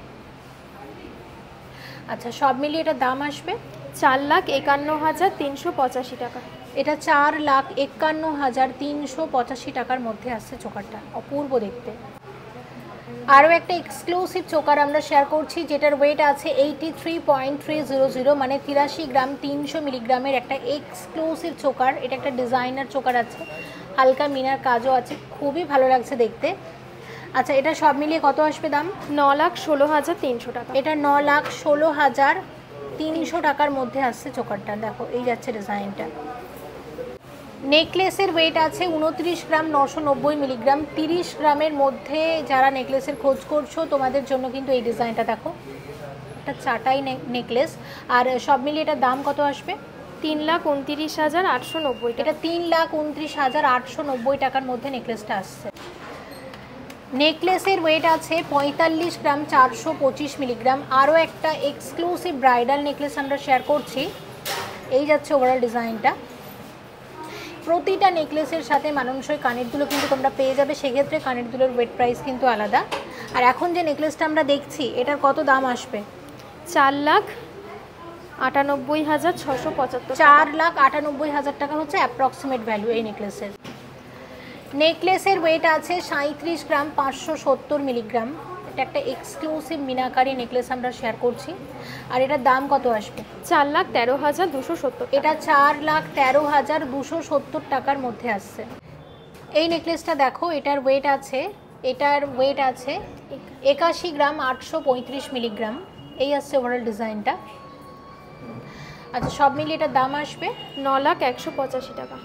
আচ্ছা, সব মিলিয়ে এটার দাম আসবে 4,51,385 টাকা। এটা 4,51,385 টাকার মধ্যে আসছে চোকারটা, অপূর্ব দেখতে। আরও একটা এক্সক্লুসিভ চোকার আমরা শেয়ার করছি, যেটার ওয়েট আছে 83.300, মানে 83 গ্রাম 300 মিলিগ্রামের একটা এক্সক্লুসিভ চোকার। এটা একটা ডিজাইনার চোকার আছে, হালকা মিনার কাজও আছে, খুবই ভালো লাগছে দেখতে। আচ্ছা, এটা সব মিলিয়ে কত আসবে দাম? 9,16,300 টাকা। এটা 9,16,300 টাকার মধ্যে আসছে চোকারটা। দেখো, এই যাচ্ছে ডিজাইনটা। নেকলেসের ওয়েট আছে 29 গ্রাম 990 মিলিগ্রাম। 30 গ্রামের মধ্যে যারা নেকলেসের খোঁজ করছো তোমাদের জন্য কিন্তু এই ডিজাইনটা দেখো, এটা চাটাই নেকলেস। আর সব মিলিয়ে এটার দাম কত আসবে? 3,29,890 টাকা। এটা 3,29,890 টাকার মধ্যে নেকলেসটা আসছে। নেকলেসের ওয়েট আছে 45 গ্রাম 425 মিলিগ্রাম। আরও একটা এক্সক্লুসিভ ব্রাইডাল নেকলেস আমরা শেয়ার করছি। এই যাচ্ছে ওভারঅল ডিজাইনটা। প্রতিটা নেকলেসের সাথে মানানসই কানের দুলো কিন্তু তোমরা পেয়ে যাবে, সেক্ষেত্রে কানের দুলোর ওয়েট প্রাইস কিন্তু আলাদা। আর এখন যে নেকলেসটা আমরা দেখছি এটার কত দাম আসবে? 4,98,675। 4,98,000 টাকা হচ্ছে অ্যাপ্রক্সিমেট ভ্যালু এই নেকলেসের। নেকলেসের ওয়েট আছে 37 গ্রাম 570 মিলিগ্রাম। এটা একটা এক্সক্লুসিভ মিনাকারি নেকলেস আমরা শেয়ার করছি। আর এটার দাম কত আসবে? 4,13,270। এটা 4,13,270 টাকার মধ্যে আসছে। এই নেকলেসটা দেখো, এটার ওয়েট আছে 81 গ্রাম 835 মিলিগ্রাম। এই আসছে ওভারঅল ডিজাইনটা। আচ্ছা, সব মিলিয়ে এটার দাম আসবে 9,185 টাকা।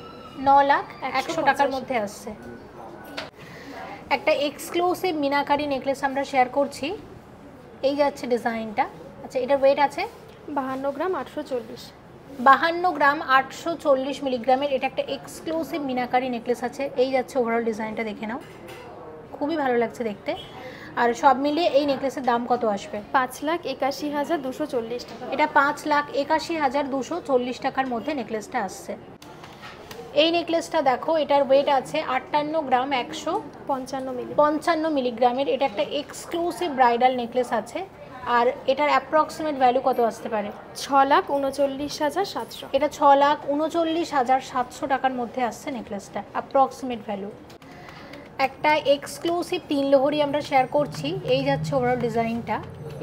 9,100 টাকার মধ্যে আসছে। একটা এক্সক্লুসিভ মিনাকারি নেকলেস আমরা শেয়ার করছি। এই যাচ্ছে ডিজাইনটা। আচ্ছা, এটার ওয়েট আছে 52 গ্রাম 840। 52 গ্রাম 840 মিলিগ্রামের। এটা একটা এক্সক্লুসিভ মিনাকারি নেকলেস আছে। এই যাচ্ছে ওভারঅল ডিজাইনটা, দেখে নাও, খুবই ভালো লাগছে দেখতে। আর সব মিলিয়ে এই নেকলেসের দাম কত আসবে? 5,81,240 টাকা। এটা 5,81,240 টাকার মধ্যে নেকলেসটা আসছে। এই নেকলেসটা দেখো, এটার ওয়েট আছে 58 গ্রাম 155 মিলিগ্রামের। এটা একটা এক্সক্লুসিভ ব্রাইডাল নেকলেস আছে। আর এটার অ্যাপ্রক্সিমেট ভ্যালু কত আসতে পারে? 6,39,700। এটা 6,39,700 টাকার মধ্যে আসছে নেকলেসটা, অ্যাপ্রক্সিমেট ভ্যালু। একটা এক্সক্লুসিভ 3 লহরি আমরা শেয়ার করছি। এই যাচ্ছে ওভারঅল ডিজাইনটা।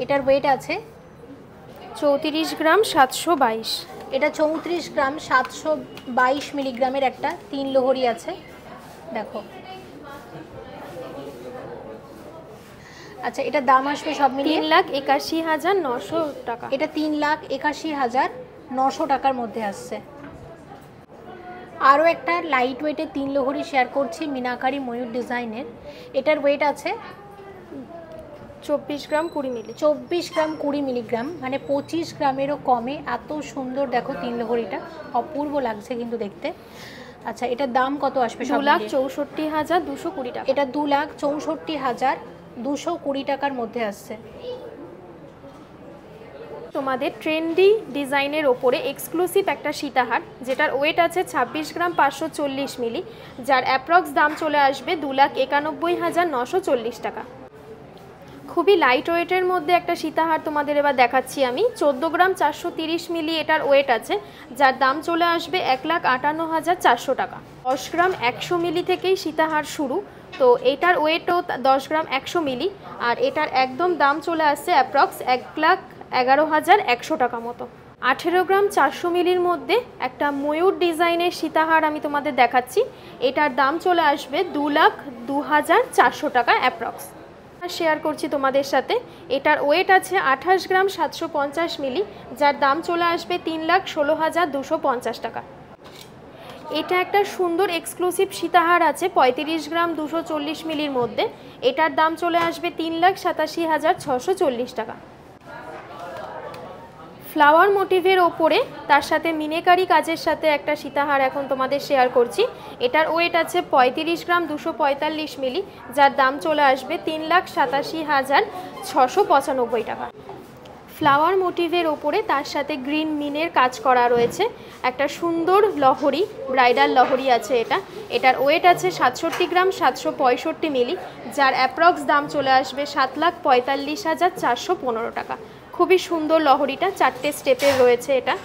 এটার ওয়েট আছে 34 গ্রাম 722। এটা 34 গ্রাম 722 মিলিগ্রামের একটা 3 লহরি আছে, দেখো। আচ্ছা, এটার দাম আসবে সব মিলিয়ে 3,81,900 টাকা। এটা 3,81,900 টাকার মধ্যে আসছে। আরও একটা লাইট ওয়েটের 3 লহরি শেয়ার করছি, মিনাকারি ময়ূর ডিজাইনের। এটার ওয়েট আছে 24 গ্রাম 20 মিলি। 24 গ্রাম 20 মিলিগ্রাম, মানে 25 গ্রামেরও কমে। এত সুন্দর দেখো 3 লহরিটা, অপূর্ব লাগছে কিন্তু দেখতে। আচ্ছা, এটার দাম কত আসবে? 2,64,220 টাকা। এটা 2,64,220 টাকার মধ্যে আসছে। তোমাদের ট্রেন্ডি ডিজাইনের ওপরে এক্সক্লুসিভ একটা সীতাহার, যেটার ওয়েট আছে 26 গ্রাম 540 মিলি, যার অ্যাপ্রক্স দাম চলে আসবে 2,91,940 টাকা। খুবই লাইট ওয়েটের মধ্যে একটা সীতাহার তোমাদের এবার দেখাচ্ছি আমি। 14 গ্রাম 430 মিলি এটার ওয়েট আছে, যার দাম চলে আসবে 1,58,400 টাকা। 10 গ্রাম 100 মিলি থেকেই সীতাহার শুরু, তো এটার ওয়েটও 10 গ্রাম 100 মিলি। আর এটার একদম দাম চলে আসছে অ্যাপ্রক্স 1,11,100 টাকা মতো। 18 গ্রাম 400 মিলির মধ্যে একটা ময়ূর ডিজাইনের সীতাহার আমি তোমাদের দেখাচ্ছি। এটার দাম চলে আসবে 2,02,400 টাকা অ্যাপ্রক্স। শেয়ার করছি তোমাদের সাথে। এটার ওয়েট আছে 28 গ্রাম 750 মিলি, যার দাম চলে আসবে 3,16,250 টাকা। এটা একটা সুন্দর এক্সক্লুসিভ সীতাহার আছে 35 গ্রাম 240 মিলির মধ্যে। এটার দাম চলে আসবে 3,87,640 টাকা। ফ্লাওয়ার মোটিভের ওপরে তার সাথে মিনেকারি কাজের সাথে একটা সীতাহার এখন তোমাদের শেয়ার করছি। এটার ওয়েট আছে 35 গ্রাম 245 মিলি, যার দাম চলে আসবে 3,87,695 টাকা। ফ্লাওয়ার মোটিভের ওপরে তার সাথে গ্রিন মিনের কাজ করা রয়েছে। একটা সুন্দর লহরি, ব্রাইডাল লহরি আছে এটা। এটার ওয়েট আছে 67 গ্রাম 765 মিলি, যার অ্যাপ্রক্স দাম চলে আসবে 7,45,415 টাকা। খুবই সুন্দর লহরিটা, 4টে স্টেপের রয়েছে, এটা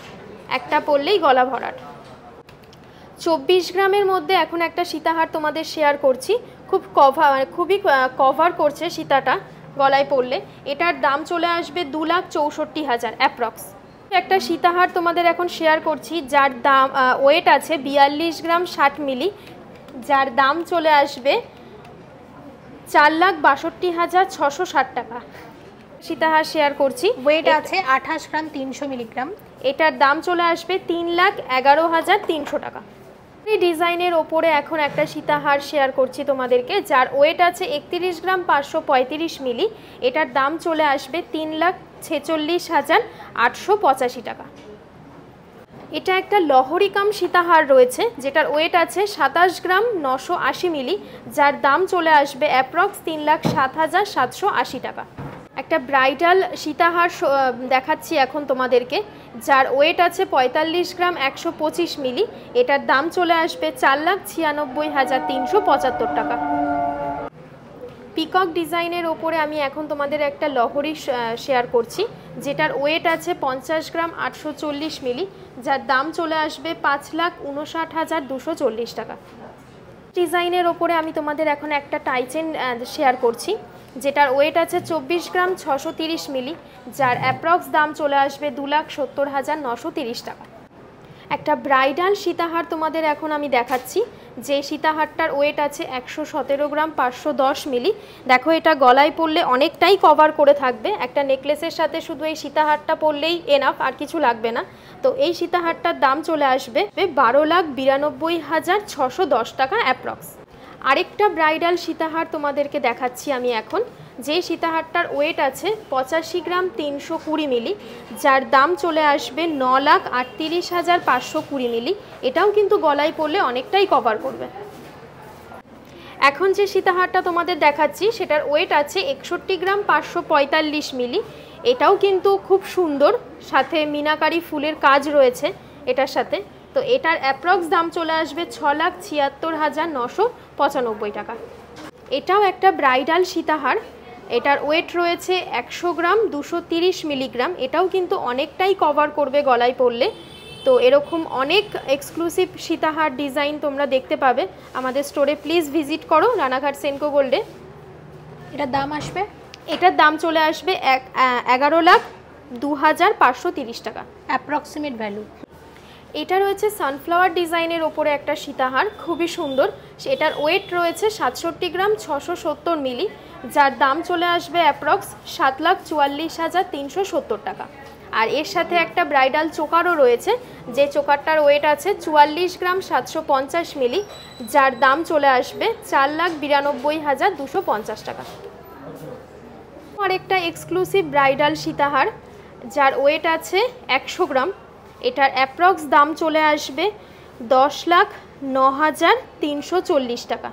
একটা পরলেই গলা ভরাট। 24 গ্রামের মধ্যে এখন একটা সীতাহার তোমাদের শেয়ার করছি, খুবই কভার করছে সীতাটা গলায় পরলে। এটার দাম চলে আসবে 2,64,000 অ্যাপ্রক্স। একটা সীতাহার তোমাদের এখন শেয়ার করছি যার দাম ওয়েট আছে 42 গ্রাম 60 মিলি, যার দাম চলে আসবে 4,62,660 টাকা। সীতাহার শেয়ার করছি, ওয়েট আছে 28 গ্রাম 300 মিলিগ্রাম। এটার দাম চলে আসবে 3,11,300 টাকা। এই ডিজাইনের ওপরে এখন একটা সীতাহার শেয়ার করছি তোমাদেরকে, যার ওয়েট আছে 31 গ্রাম 535 মিলি। এটার দাম চলে আসবে 3,46,885 টাকা। এটা একটা লহরিকাম সীতাহার রয়েছে, যেটার ওয়েট আছে 27 গ্রাম 980 মিলি, যার দাম চলে আসবে অ্যাপ্রক্স 3,07,780 টাকা। একটা ব্রাইডাল সীতাহার দেখাচ্ছি এখন তোমাদেরকে, যার ওয়েট আছে 45 গ্রাম 125 মিলি। এটার দাম চলে আসবে 4,96,375 টাকা। পিকক ডিজাইনের ওপরে আমি এখন তোমাদের একটা লহরি শেয়ার করছি, যেটার ওয়েট আছে 50 গ্রাম 840 মিলি, যার দাম চলে আসবে 5,59,240 টাকা। ডিজাইনের ওপরে আমি তোমাদের এখন একটা টাইচেন শেয়ার করছি, যেটার ওয়েট আছে 24 গ্রাম 630 মিলি, যার অ্যাপ্রক্স দাম চলে আসবে 2,70,930 টাকা। একটা ব্রাইডাল সীতাহার তোমাদের এখন আমি দেখাচ্ছি, যে সীতাহারটার ওয়েট আছে 117 গ্রাম 510 মিলি। দেখো এটা গলায় পরলে অনেকটাই কভার করে থাকবে, একটা নেকলেসের সাথে শুধু এই সীতাহারটা পরলেই এনাফ, আর কিছু লাগবে না। তো এই সীতাহারটার দাম চলে আসবে 12,92,610 টাকা অ্যাপ্রক্স। আরেকটা ব্রাইডাল সীতাহার তোমাদেরকে দেখাচ্ছি আমি এখন, যে সীতাহারটার ওয়েট আছে 85 গ্রাম 320 মিলি, যার দাম চলে আসবে 9,38,520 মিলি। এটাও কিন্তু গলায় পরলে অনেকটাই কভার করবে। এখন যে সীতাহারটা তোমাদের দেখাচ্ছি সেটার ওয়েট আছে 61 গ্রাম 545 মিলি। এটাও কিন্তু খুব সুন্দর, সাথে মিনাকারি ফুলের কাজ রয়েছে এটার সাথে। তো এটার অ্যাপ্রক্স দাম চলে আসবে 6,76,995 টাকা। এটাও একটা ব্রাইডাল সীতাহার, এটার ওয়েট রয়েছে 100 গ্রাম 230 মিলিগ্রাম। এটাও কিন্তু অনেকটাই কভার করবে গলায় পরলে। তো এরকম অনেক এক্সক্লুসিভ সীতাহার ডিজাইন তোমরা দেখতে পাবে আমাদের স্টোরে। প্লিজ ভিজিট করো রানাঘাট সেনকো গোল্ডে। এটার দাম আসবে, এটার দাম চলে আসবে 11,02,530 টাকা অ্যাপ্রক্সিমেট ভ্যালু। এটা রয়েছে সানফ্লাওয়ার ডিজাইনের ওপরে একটা সীতাহার, খুবই সুন্দর। সেটার ওয়েট রয়েছে 67 গ্রাম 670 মিলি, যার দাম চলে আসবে অ্যাপ্রক্স 7,44,370 টাকা। আর এর সাথে একটা ব্রাইডাল চোকারও রয়েছে, যে চোকারটার ওয়েট আছে 44 গ্রাম 750 মিলি, যার দাম চলে আসবে 4,92,250 টাকা। আর একটা এক্সক্লুসিভ ব্রাইডাল সীতাহার, যার ওয়েট আছে 100 গ্রাম। এটার অ্যাপ্রক্স দাম চলে আসবে 10,09,340 টাকা।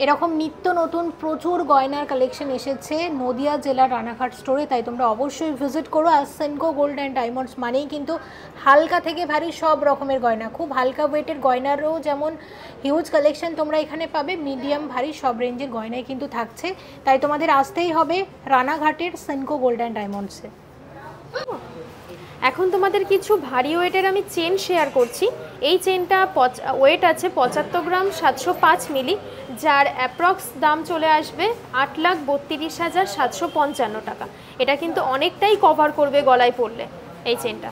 এরকম নিত্য নতুন প্রচুর গয়নার কালেকশন এসেছে নদিয়া জেলার রানাঘাট স্টোরে, তাই তোমরা অবশ্যই ভিজিট করো। আর সেনকো গোল্ড অ্যান্ড ডায়মন্ডস মানেই কিন্তু হালকা থেকে ভারী সব রকমের গয়না, খুব হালকা ওয়েটের গয়নারও যেমন হিউজ কালেকশন তোমরা এখানে পাবে, মিডিয়াম ভারী সব রেঞ্জের গয়নাই কিন্তু থাকছে। তাই তোমাদের আসতেই হবে রানাঘাটের সেনকো গোল্ড অ্যান্ড ডায়মন্ডসে। এখন তোমাদের কিছু ভারী ওয়েটের আমি চেন শেয়ার করছি। এই চেনটা ওয়েট আছে 75 গ্রাম 705 মিলি, যার অ্যাপ্রক্স দাম চলে আসবে 8,32,755 টাকা। এটা কিন্তু অনেকটাই কভার করবে গলায় পরলে এই চেনটা।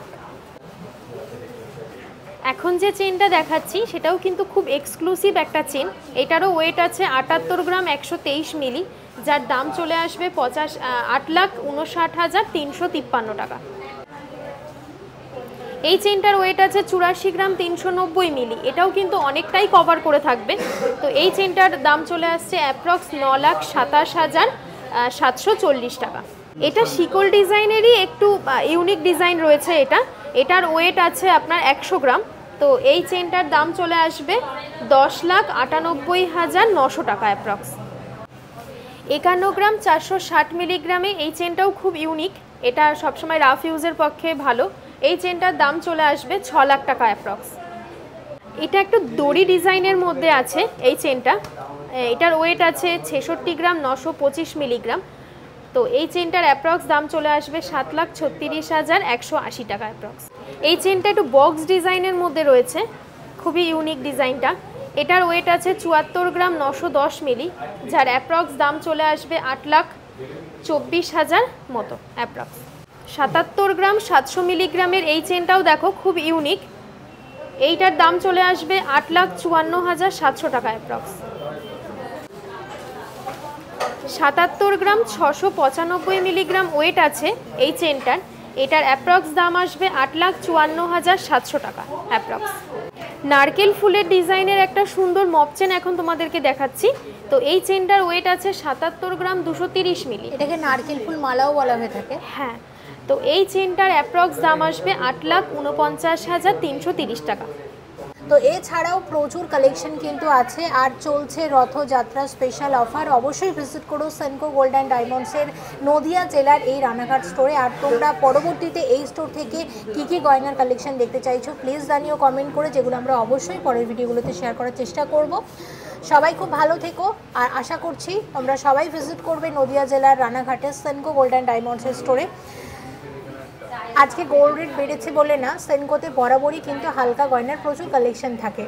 এখন যে চেনটা দেখাচ্ছি সেটাও কিন্তু খুব এক্সক্লুসিভ একটা চেন। এটারও ওয়েট আছে 78 গ্রাম 123 মিলি, যার দাম চলে আসবে 8,59,353 টাকা। এই চেনটার ওয়েট আছে 84 গ্রাম 390 মিলি, এটাও কিন্তু অনেকটাই কভার করে থাকবে। তো এই চেনটার দাম চলে আসছে অ্যাপ্রক্স 9,27,740 টাকা। এটা শিকল ডিজাইনেরই একটু ইউনিক ডিজাইন রয়েছে। এটার ওয়েট আছে আপনার 100 গ্রাম। তো এই চেনটার দাম চলে আসবে 10,98,900 টাকা অ্যাপ্রক্স। 51 গ্রাম 460 মিলিগ্রামে এই চেনটাও খুব ইউনিক, এটা সবসময় রাফ ইউজের পক্ষে ভালো। এই চেনটার দাম চলে আসবে 6 লাখ টাকা অ্যাপ্রক্স। এটা একটা দড়ি ডিজাইনের মধ্যে আছে এই চেনটা। এটার ওয়েট আছে 66 গ্রাম 925 মিলিগ্রাম। তো এই চেনটার অ্যাপ্রক্স দাম চলে আসবে 7,36,180 টাকা অ্যাপ্রক্স। এই চেনটা একটু বক্স ডিজাইনের মধ্যে রয়েছে, খুবই ইউনিক ডিজাইনটা। এটার ওয়েট আছে 74 গ্রাম 910 মিলি, যার অ্যাপ্রক্স দাম চলে আসবে 8,24,000 মতো অ্যাপ্রক্স। 77 গ্রাম 700 মিলিগ্রামের এই চেনটাও দেখো খুব ইউনিক, এইটার দাম চলে আসবে 8,54,700 টাকা অ্যাপ্রক্স। 77 গ্রাম 695 মিলিগ্রাম ওয়েট আছে এই চেনটার, এটার অ্যাপ্রক্স দাম আসবে 8,54,700 টাকা অ্যাপ্রক্স। নারকেল ফুলের ডিজাইনের একটা সুন্দর মপ চেন এখন তোমাদেরকে দেখাচ্ছি। তো এই চেনটার ওয়েট আছে 77 গ্রাম 230 মিলি। এটাকে নারকেল ফুল মালাও বলা হয়ে থাকে। হ্যাঁ, তো এই চেনটার অ্যাপ্রক্স দাম আসবে 8,49,330 টাকা। তো এছাড়াও প্রচুর কালেকশন কিন্তু আছে, আর চলছে রথযাত্রা স্পেশাল অফার। অবশ্যই ভিজিট করো সেনকো গোল্ড অ্যান্ড ডায়মন্ডসের নদিয়া জেলার এই রানাঘাট স্টোরে। আর তোমরা পরবর্তীতে এই স্টোর থেকে কী কী গয়নার কালেকশন দেখতে চাইছো প্লিজ জানিও কমেন্ট করে, যেগুলো আমরা অবশ্যই পরের ভিডিওগুলোতে শেয়ার করার চেষ্টা করব। সবাই খুব ভালো থেকো, আর আশা করছি তোমরা সবাই ভিজিট করবে নদিয়া জেলার রানাঘাটের সেনকো গোল্ড অ্যান্ড ডায়মন্ডসের স্টোরে। আজকে গোল্ড রেট বেড়েছে বলে না, সেনকোতে বরাবরই কিন্তু হালকা গয়নার প্রচুর কালেকশন থাকে।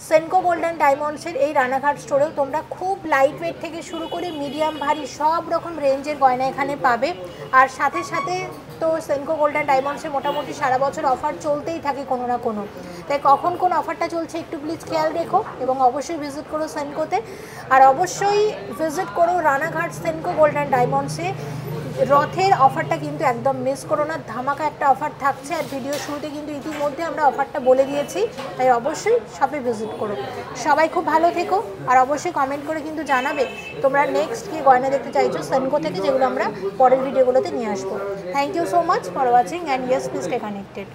সেনকো গোল্ড অ্যান্ড ডায়মন্ডসের এই রানাঘাট স্টোরেও তোমরা খুব লাইট ওয়েট থেকে শুরু করে মিডিয়াম ভারী সব রকম রেঞ্জের গয়না এখানে পাবে। আর সাথে সাথে তো সেনকো গোল্ড অ্যান্ড ডায়মন্ডসে মোটামুটি সারা বছর অফার চলতেই থাকে কোনো না কোনো, তাই কখন কোন অফারটা চলছে একটু প্লিজ খেয়াল রেখো, এবং অবশ্যই ভিজিট করো সেনকোতে। আর অবশ্যই ভিজিট করো রানাঘাট সেনকো গোল্ড অ্যান্ড ডায়মন্ডসে। রথের অফারটা কিন্তু একদম মিস করো না, ধামাকা একটা অফার থাকছে। আর ভিডিও শুরুতে কিন্তু ইতিমধ্যে আমরা অফারটা বলে দিয়েছি, তাই অবশ্যই শপে ভিজিট করো। সবাই খুব ভালো থেকো, আর অবশ্যই কমেন্ট করে কিন্তু জানাবে তোমরা নেক্সট কি গয়না দেখতে চাইছো সেনকো থেকে, যেগুলো আমরা পরের ভিডিওগুলোতে নিয়ে আসবো। Thank you so much for watching, and yes please stay connected.